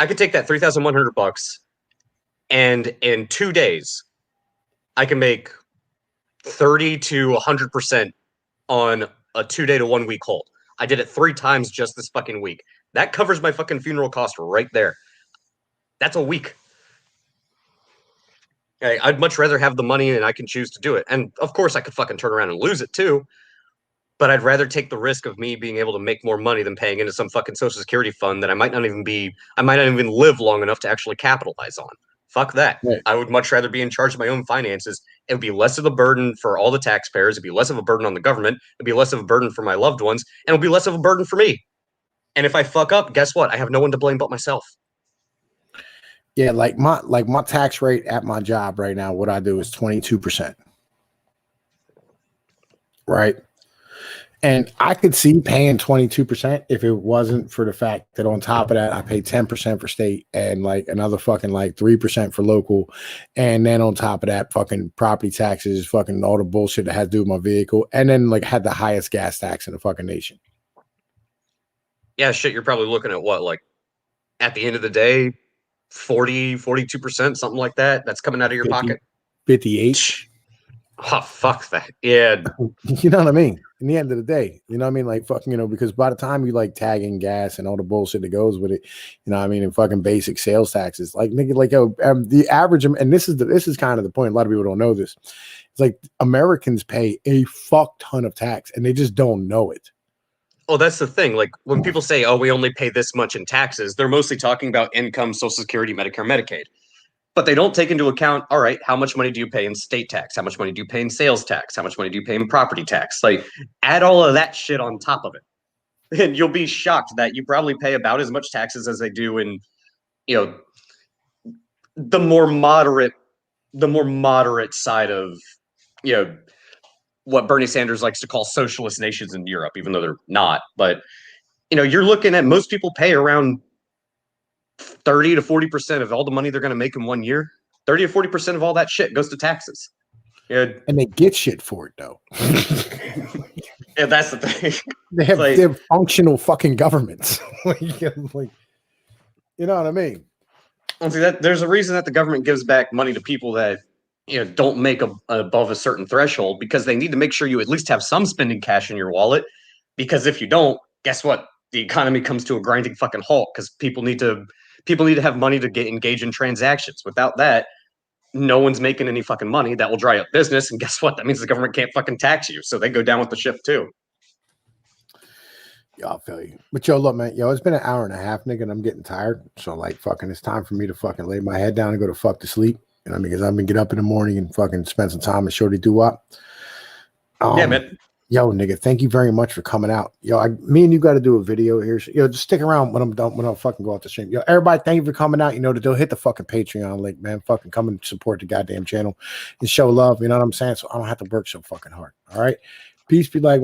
could take that $3,100, and in 2 days, I can make 30 to 100% on a 2 day to 1 week hold. I did it 3 times just this fucking week. That covers my fucking funeral cost right there. That's a week. I'd much rather have the money and I can choose to do it. And of course I could fucking turn around and lose it too. But I'd rather take the risk of me being able to make more money than paying into some fucking Social Security fund that I might not even live long enough to actually capitalize on. Fuck that. Right. I would much rather be in charge of my own finances. It would be less of a burden for all the taxpayers. It'd be less of a burden on the government. It'd be less of a burden for my loved ones. And it'll be less of a burden for me. And if I fuck up, guess what? I have no one to blame but myself. Yeah, like my tax rate at my job right now, what I do is 22%. Right. And I could see paying 22% if it wasn't for the fact that on top of that, I pay 10% for state and like another fucking like 3% for local. And then on top of that, fucking property taxes, fucking all the bullshit that has to do with my vehicle. And then like had the highest gas tax in the fucking nation. Yeah, shit, you're probably looking at what, like at the end of the day, 42%, something like that. That's coming out of your 50, pocket. 58. Oh, fuck that. Yeah. You know what I mean? In the end of the day, you know what I mean? Like fucking, you know, because by the time you like tag in gas and all the bullshit that goes with it, you know what I mean? And fucking basic sales taxes, like nigga, like the average, and this is kind of the point. A lot of people don't know this. It's like Americans pay a fuck ton of tax and they just don't know it. Oh, that's the thing. Like when people say, "Oh, we only pay this much in taxes," they're mostly talking about income, Social Security, Medicare, Medicaid. But they don't take into account, all right, how much money do you pay in state tax? How much money do you pay in sales tax? How much money do you pay in property tax? Like, add all of that shit on top of it. And you'll be shocked that you probably pay about as much taxes as they do in, you know, the more moderate side of, you know, what Bernie Sanders likes to call socialist nations in Europe, even though they're not. But, you know, you're looking at most people pay around 30 to 40% of all the money they're going to make in 1 year. 30 to 40% of all that shit goes to taxes. Yeah. And they get shit for it though. And that's the thing. They have Like, they're functional fucking governments. Like, you know what I mean? see, that there's a reason that the government gives back money to people that, you know, don't make above a certain threshold, because they need to make sure you at least have some spending cash in your wallet. Because if you don't, guess what? The economy comes to a grinding fucking halt, because people need to have money to engage in transactions. Without that, no one's making any fucking money. That will dry up business, and guess what? That means the government can't fucking tax you, so they go down with the ship too. Yeah, I'll feel you. But yo, look, man, yo, it's been an hour and a half, nigga, and I'm getting tired. So like fucking it's time for me to fucking lay my head down and go to fuck to sleep. You know, because I'm gonna get up in the morning and fucking spend some time with Shorty Doo-Wop. Yeah, man. Yo, nigga, thank you very much for coming out. Yo, me and you got to do a video here. So, yo, just stick around when I'm done, when I fucking go off the stream. Yo, everybody, thank you for coming out. You know, to hit the fucking Patreon link, man. Fucking come and support the goddamn channel and show love. You know what I'm saying? So I don't have to work so fucking hard. All right. Peace be like.